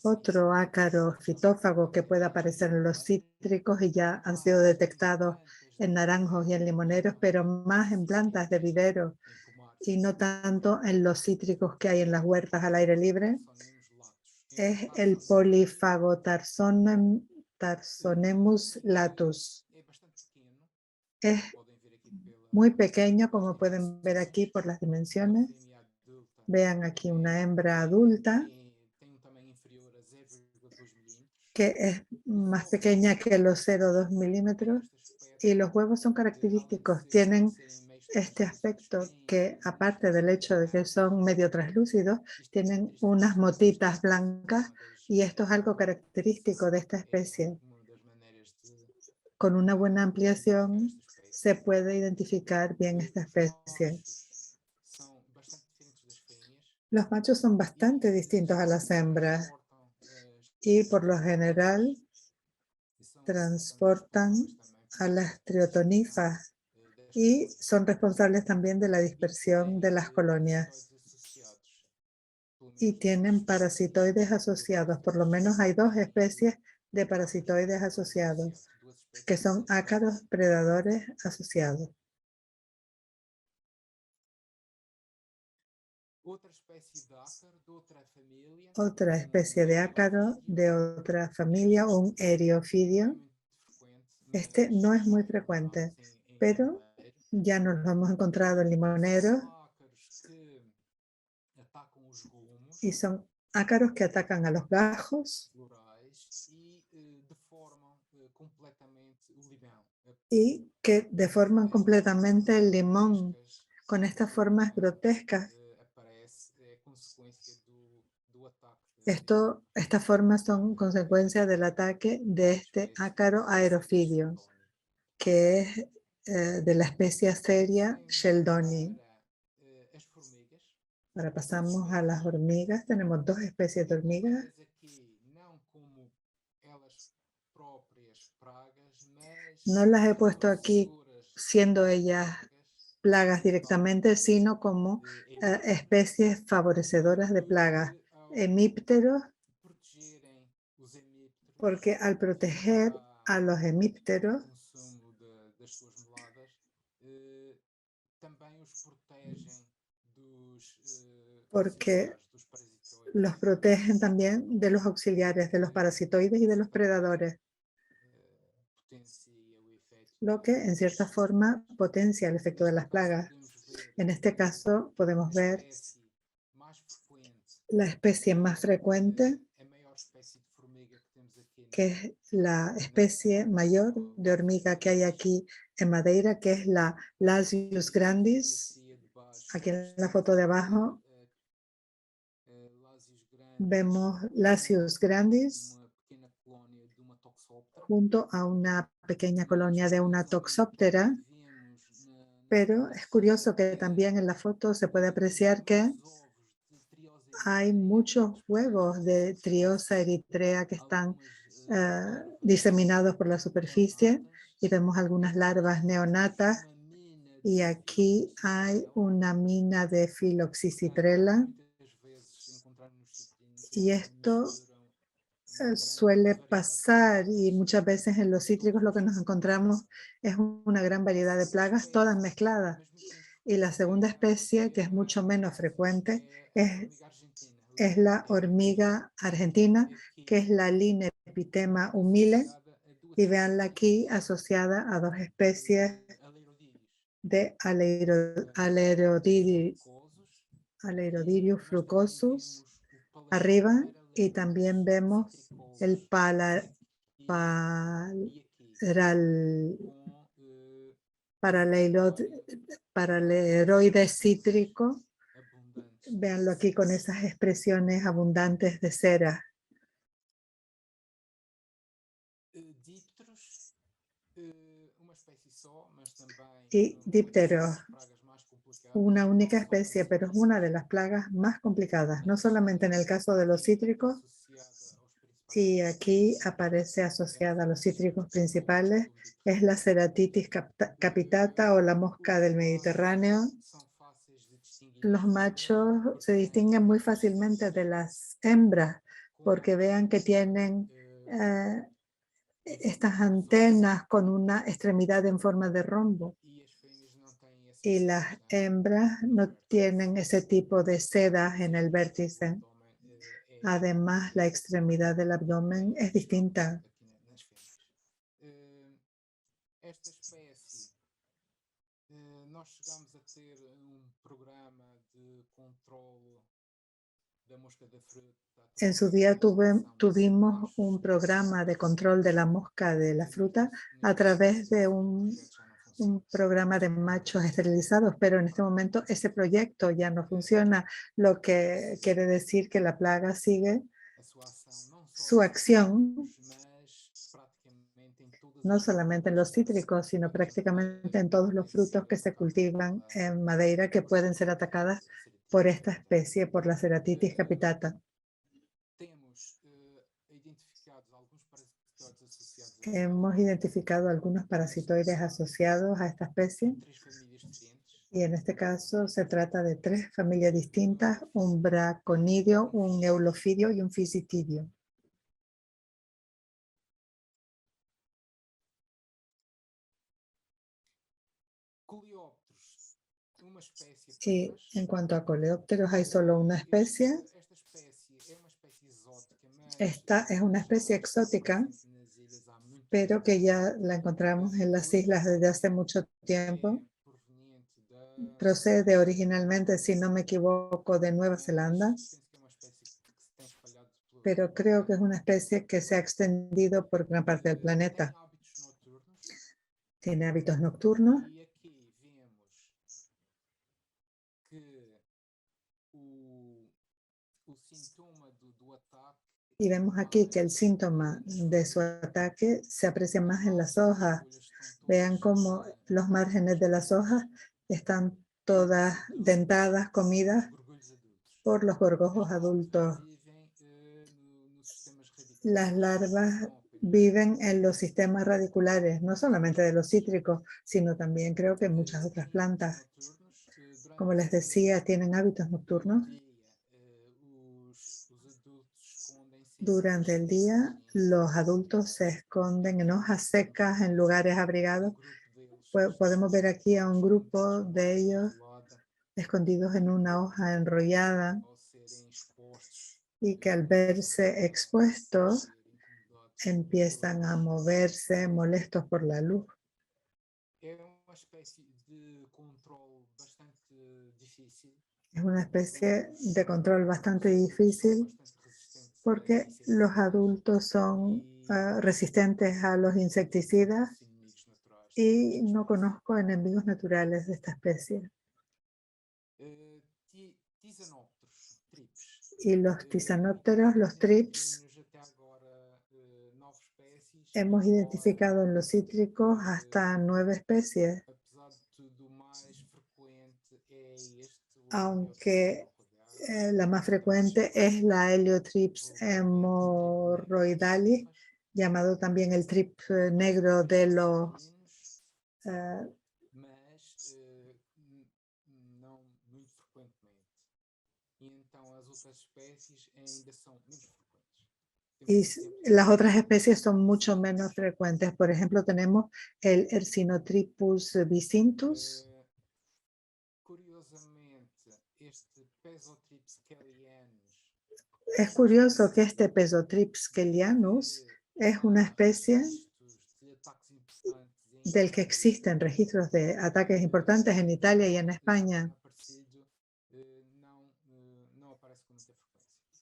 Otro ácaro fitófago que puede aparecer en los cítricos y ya han sido detectados en naranjos y en limoneros, pero más en plantas de vivero y no tanto en los cítricos que hay en las huertas al aire libre, es el Tarsonemus latus. Es muy pequeño, como pueden ver aquí por las dimensiones. Vean aquí una hembra adulta que es más pequeña que los 0,2 milímetros y los huevos son característicos. Tienen este aspecto que, aparte del hecho de que son medio translúcidos, tienen unas motitas blancas y esto es algo característico de esta especie. Con una buena ampliación se puede identificar bien esta especie. Los machos son bastante distintos a las hembras y por lo general transportan a las triotonifas y son responsables también de la dispersión de las colonias. Y tienen parasitoides asociados. Por lo menos hay 2 especies de parasitoides asociados, que son ácaros predadores asociados. Otra especie de ácaro de otra familia, un eriofidio. Este no es muy frecuente, pero ya nos lo hemos encontrado en limoneros y son ácaros que atacan a los gajos y que deforman completamente el limón con estas formas grotescas. Estas formas son consecuencia del ataque de este ácaro aerofidio, que es de la especie Asteria sheldoni. Ahora pasamos a las hormigas. Tenemos 2 especies de hormigas. No las he puesto aquí siendo ellas plagas directamente, sino como especies favorecedoras de plagas. Hemípteros, porque al proteger a los hemípteros, porque los protegen también de los auxiliares, de los parasitoides y de los predadores, lo que en cierta forma potencia el efecto de las plagas. En este caso podemos ver la especie más frecuente, que es la especie mayor de hormiga que hay aquí en Madeira, que es la Lasius grandis. Aquí en la foto de abajo vemos Lasius grandis junto a una pequeña colonia de una toxóptera, pero es curioso que también en la foto se puede apreciar que hay muchos huevos de Triosa eritrea que están diseminados por la superficie y vemos algunas larvas neonatas y aquí hay una mina de Phylloxycitrella y esto suele pasar y muchas veces en los cítricos lo que nos encontramos es una gran variedad de plagas, todas mezcladas. Y la segunda especie, que es mucho menos frecuente, es la hormiga argentina, que es la Linepitema humile, y veanla aquí asociada a 2 especies de Alerodirius frucosus arriba, y también vemos el paraleroide cítrico. Véanlo aquí con esas expresiones abundantes de cera. Y dípteros, una única especie, pero es una de las plagas más complicadas, no solamente en el caso de los cítricos, y aquí aparece asociada a los cítricos principales, es la Ceratitis capitata o la mosca del Mediterráneo. Los machos se distinguen muy fácilmente de las hembras, porque vean que tienen estas antenas con una extremidad en forma de rombo. Y las hembras no tienen ese tipo de sedas en el vértice. Además, la extremidad del abdomen es distinta. nós chegamos a ter programa de controle da mosca da fruta. En su día tuvimos un programa de control de la mosca de la fruta a través de un programa de machos esterilizados, pero en este momento ese proyecto ya no funciona, lo que quiere decir que la plaga sigue su acción, no solamente en los cítricos, sino prácticamente en todos los frutos que se cultivan en Madeira que pueden ser atacadas por esta especie, por la Ceratitis capitata. Hemos identificado algunos parasitoides asociados a esta especie y en este caso se trata de 3 familias distintas, un braconidio, un eulofidio y un fisitidio. Y en cuanto a coleópteros hay solo una especie. Esta es una especie exótica, pero que ya la encontramos en las islas desde hace mucho tiempo. Procede originalmente, si no me equivoco, de Nueva Zelanda, pero creo que es una especie que se ha extendido por gran parte del planeta. Tiene hábitos nocturnos. Y vemos aquí que el síntoma de su ataque se aprecia más en las hojas. Vean cómo los márgenes de las hojas están todas dentadas, comidas por los gorgojos adultos. Las larvas viven en los sistemas radiculares, no solamente de los cítricos, sino también creo que en muchas otras plantas. Como les decía, tienen hábitos nocturnos. Durante el día, los adultos se esconden en hojas secas, en lugares abrigados. Podemos ver aquí a un grupo de ellos escondidos en una hoja enrollada y que al verse expuestos empiezan a moverse molestos por la luz. Es una especie de control bastante difícil porque los adultos son resistentes a los insecticidas y no conozco enemigos naturales de esta especie. Y los tisanópteros, los trips, hemos identificado en los cítricos hasta 9 especies, aunque la más frecuente es la Heliothrips hemorrhoidalis, llamado también el trip negro de los y las otras especies son mucho menos frecuentes. Por ejemplo, tenemos el Ersinotripus vicintus. Es curioso que este Pesotrips kellianus es una especie del que existen registros de ataques importantes en Italia y en España.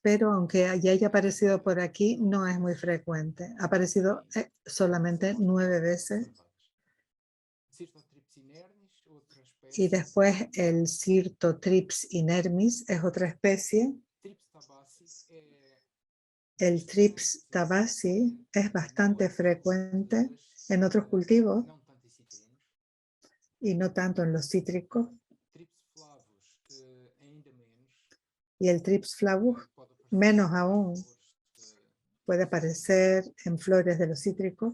Pero aunque ya haya aparecido por aquí, no es muy frecuente. Ha aparecido solamente 9 veces. Y después el Cirtotrips inermis es otra especie. El Trips tabasi es bastante frecuente en otros cultivos y no tanto en los cítricos. Y el Trips flavus, menos aún, puede aparecer en flores de los cítricos.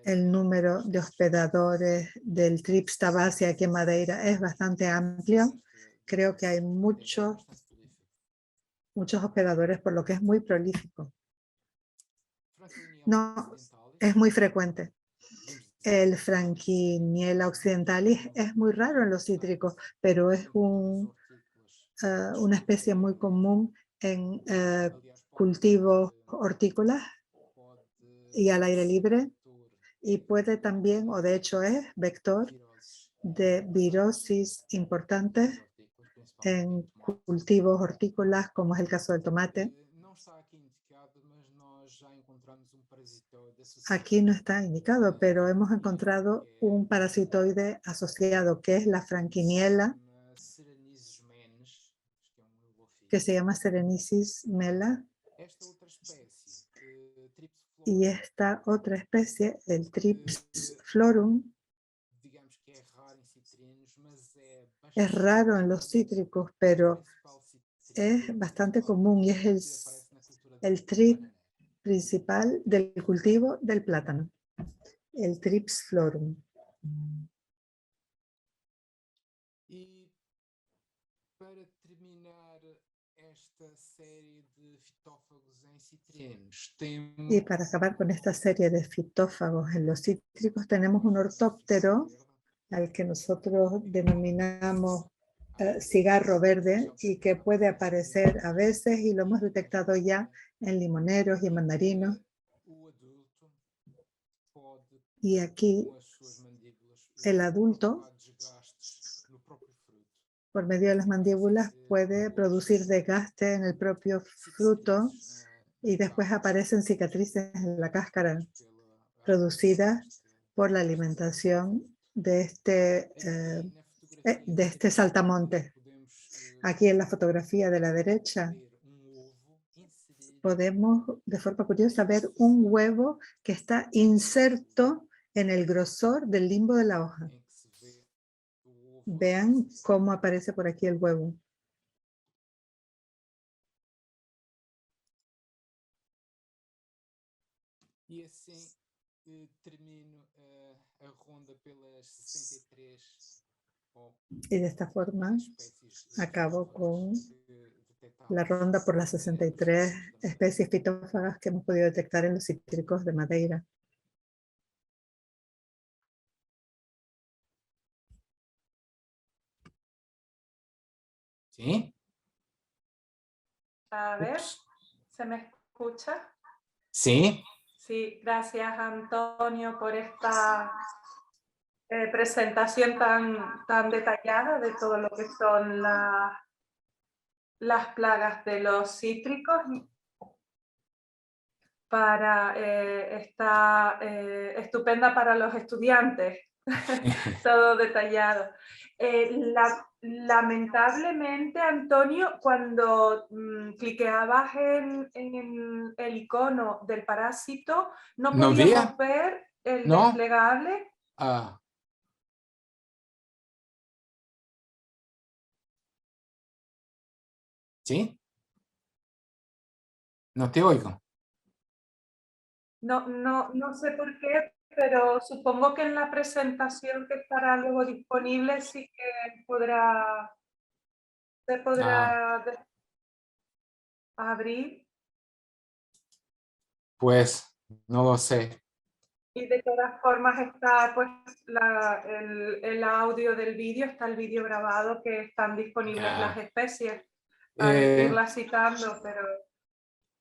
El número de hospedadores del Trips tabasi aquí en Madeira es bastante amplio. Creo que hay muchos hospedadores, por lo que es muy prolífico. No, es muy frecuente. El Franquiniella occidentalis es muy raro en los cítricos, pero es una especie muy común en cultivos hortícolas y al aire libre, y puede también, o de hecho es, vector de virosis importantes en cultivos hortícolas, como es el caso del tomate. Aquí no está indicado, pero hemos encontrado un parasitoide asociado, que es la franquiniela, que se llama Serenisis mela. Y esta otra especie, el Thrips florum, es raro en los cítricos, pero es bastante común y es el trip principal del cultivo del plátano, el Thrips florum. Y para terminar esta serie de fitófagos en citrinos, Y para acabar con esta serie de fitófagos en los cítricos, tenemos un ortóptero al que nosotros denominamos cigarro verde y que puede aparecer a veces, y lo hemos detectado ya en limoneros y en mandarinos. Y aquí el adulto, por medio de las mandíbulas, puede producir desgaste en el propio fruto y después aparecen cicatrices en la cáscara producidas por la alimentación de este saltamontes. Aquí en la fotografía de la derecha podemos de forma curiosa ver un huevo que está inserto en el grosor del limbo de la hoja. Vean cómo aparece por aquí el huevo. E assim termino a ronda pelas 63 Y de esta forma acabo con la ronda por las 63 especies fitófagas que hemos podido detectar en los cítricos de Madeira. ¿Sí? A ver, ¿se me escucha? Sí. Sí, gracias Antonio por esta presentación tan detallada de todo lo que son las plagas de los cítricos. Está estupenda para los estudiantes, todo detallado. Lamentablemente, Antonio, cuando cliqueabas en el icono del parásito, no ¿No podíamos veía? ver el ¿No? desplegable. Ah. ¿Sí? No te oigo. No sé por qué, pero supongo que en la presentación que estará luego disponible sí que se podrá abrir. Pues no lo sé. Y de todas formas está pues el audio del vídeo, está el vídeo grabado que están disponibles las especies para irlas citando, pero...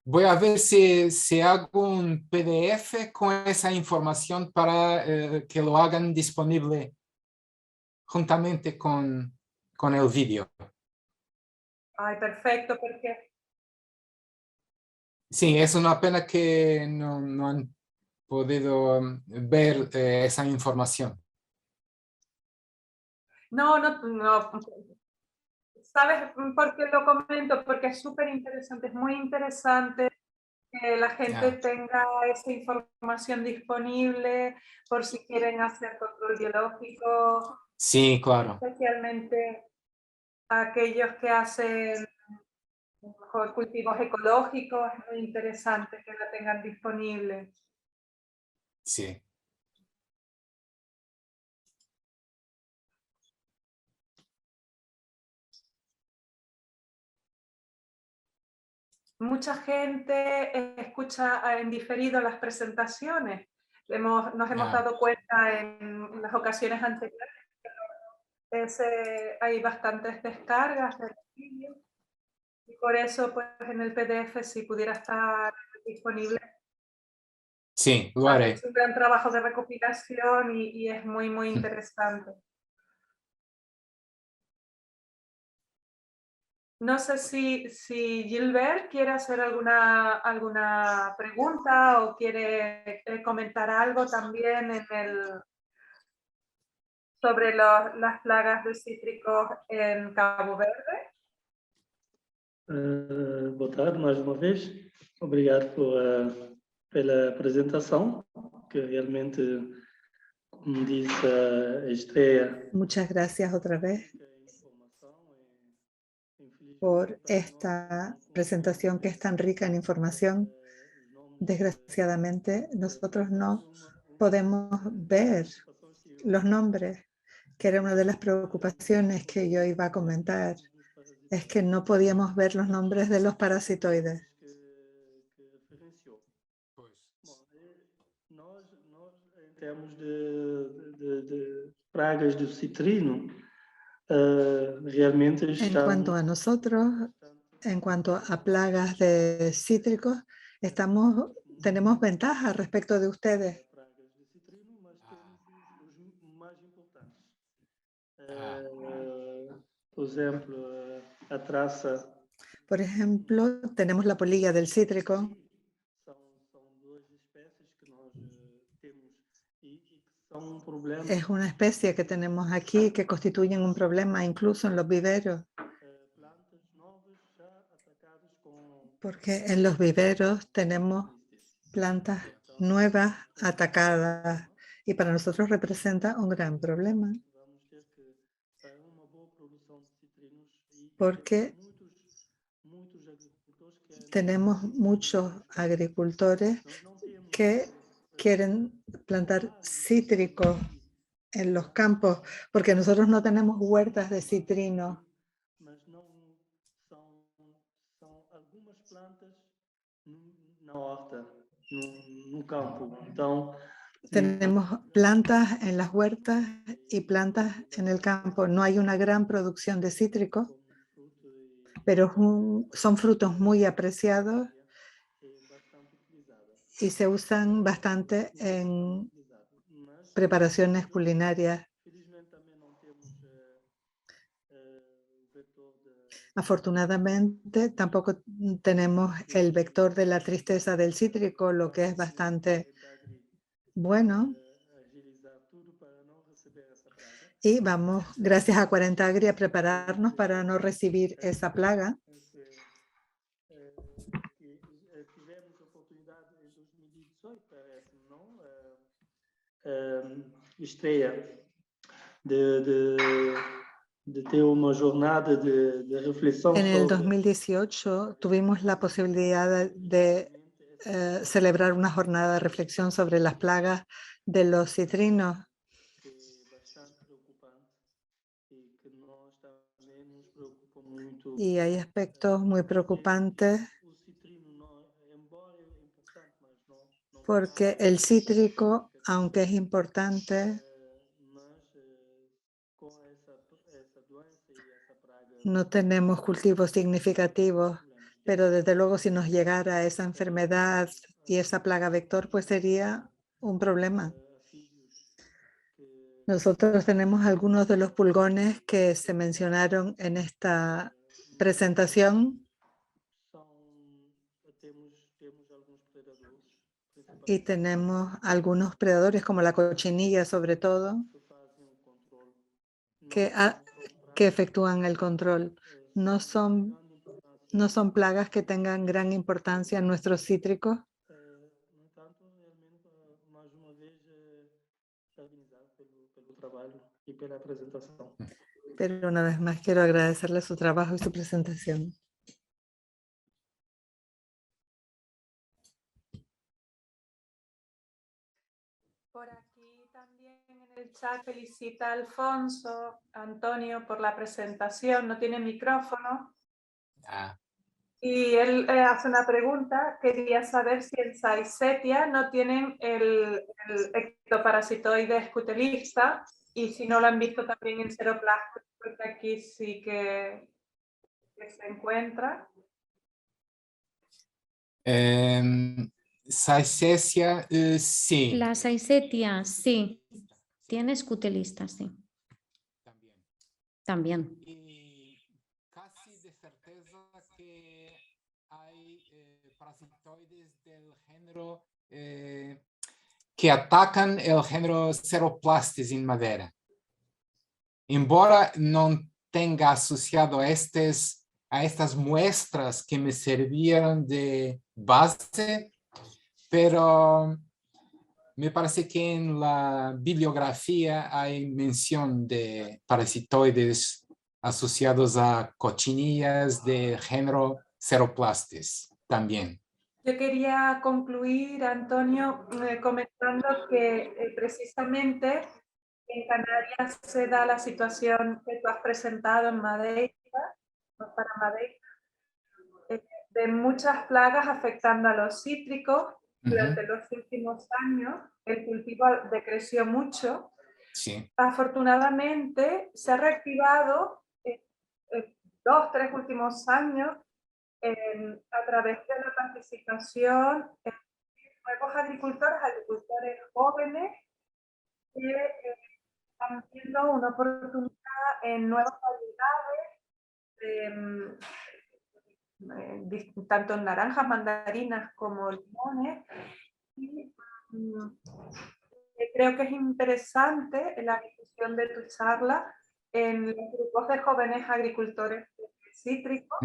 Voy a ver si hago un PDF con esa información para que lo hagan disponible juntamente con el vídeo. Ay, perfecto, porque... Sí, es una pena que no han podido ver esa información. No. ¿Sabes por qué lo comento? Porque es súper interesante, es muy interesante que la gente tenga esa información disponible por si quieren hacer control biológico. Sí, claro. Especialmente aquellos que hacen cultivos ecológicos, es muy interesante que la tengan disponible. Sí. Mucha gente escucha en diferido las presentaciones. Nos hemos dado cuenta en las ocasiones anteriores que hay bastantes descargas del vídeo. Y por eso, pues en el PDF, si pudiera estar disponible, Sí, lo haré. es un gran trabajo de recopilación y es muy, muy interesante. No sé si Gilbert quiere hacer alguna pregunta o quiere comentar algo también sobre las plagas de cítricos en Cabo Verde. Boa tarde, mais uma vez. Obrigado pela apresentação, que realmente, como disse a Estreia, Muchas gracias otra vez por esta presentación que es tan rica en información. Desgraciadamente, nosotros no podemos ver los nombres, que era una de las preocupaciones que yo iba a comentar. Es que no podíamos ver los nombres de los parasitoides. Nós em termos de pragas do citrino, realmente En cuanto a nosotros, en cuanto a plagas de cítricos, tenemos ventaja respecto de ustedes. pragas de citrino, mas temos os mais importantes. Por exemplo, a traça. Por ejemplo, tenemos la polilla del cítrico. São duas espécies que nós temos e que são problema. Es una especie que tenemos aquí que constituyen un problema incluso en los viveros. Plantas novas já atacadas com. Porque en los viveros tenemos plantas nuevas atacadas y para nosotros representa un gran problema. Vamos ter que, para uma boa produção de citrinos, Porque muitos agricultores querem. tenemos muchos agricultores que quieren plantar cítricos en los campos, porque nosotros no tenemos huertas de citrino. Mas não são algumas plantas na horta, no campo. Então, tenemos plantas en las huertas y plantas en el campo. No hay una gran producción de cítricos, pero son frutos muy apreciados y se usan bastante en preparaciones culinarias. Afortunadamente, tampoco tenemos el vector de la tristeza del cítrico, lo que es bastante bueno. Y vamos, gracias a 40 Agri, a prepararnos para no recibir esa plaga. Tivemos oportunidade em 2018, parece, não? Estreia de ter uma jornada de reflexão. En el 2018 tuvimos la posibilidad de celebrar una jornada de reflexión sobre las plagas de los citrinos. Y hay aspectos muy preocupantes porque el cítrico, aunque es importante, no tenemos cultivos significativos, pero desde luego si nos llegara esa enfermedad y esa plaga vector, pues sería un problema. Nosotros tenemos algunos de los pulgones que se mencionaron en esta presentación y tenemos algunos predadores como la cochinilla sobre todo que efectúan el control. No son plagas que tengan gran importancia en nuestros cítricos. Pero una vez más quiero agradecerle su trabajo y su presentación. Por aquí también en el chat felicita a Alfonso, Antonio, por la presentación. No tiene micrófono. Y él hace una pregunta. Quería saber si en Saisetia no tienen el ectoparasitoide escutelista y si no lo han visto también en Seroplasma, porque aquí sí que se encuentra. Saesetia, sí. La Saesetia, sí. Tiene escutelista, sí. También. Y casi de certeza que hay parasitoides del género que atacan el género Ceroplastis en madera. Embora no tenga asociado a estas muestras que me sirvieron de base, pero me parece que en la bibliografía hay mención de parasitoides asociados a cochinillas de género Ceroplastis también. Yo quería concluir, Antonio, comentando que precisamente en Canarias se da la situación que tú has presentado en Madeira, para Madeira, de muchas plagas afectando a los cítricos. Durante los últimos años el cultivo decreció mucho. Sí. Afortunadamente se ha reactivado en 2-3 últimos años a través de la participación en nuevos agricultores jóvenes que están viendo una oportunidad en nuevas variedades, tanto en naranjas, mandarinas como limones. Y creo que es interesante la discusión de tu charla en los grupos de jóvenes agricultores cítricos,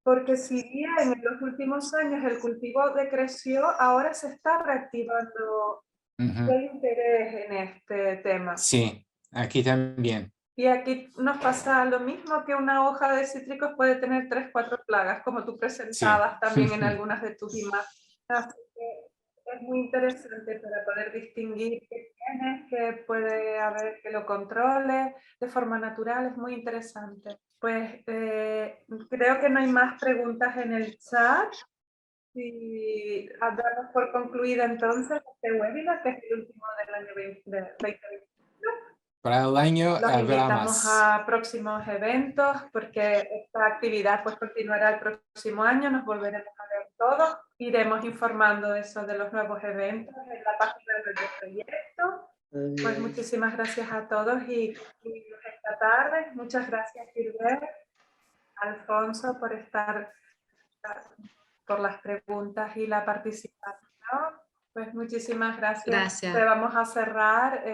porque si bien en los últimos años el cultivo decreció, ahora se está reactivando el interés en este tema. Sí, aquí también. Y aquí nos pasa lo mismo, que una hoja de cítricos puede tener 3-4 plagas, como tú presentabas también en algunas de tus imágenes. Así que es muy interesante para poder distinguir qué tienes, que puede haber que lo controle de forma natural, es muy interesante. Pues creo que no hay más preguntas en el chat. Y damos por concluida entonces este webinar, que es el último del año 2021. Para el año Los habrá invitamos más. a próximos eventos, porque esta actividad pues continuará el próximo año, nos volveremos a ver todos, iremos informando de eso, de los nuevos eventos en la página del proyecto. Pues muchísimas gracias a todos y esta tarde. Muchas gracias, Gilbert, Alfonso, por las preguntas y la participación. Pues muchísimas gracias. Gracias. Te vamos a cerrar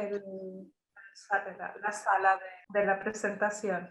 la sala de la presentación.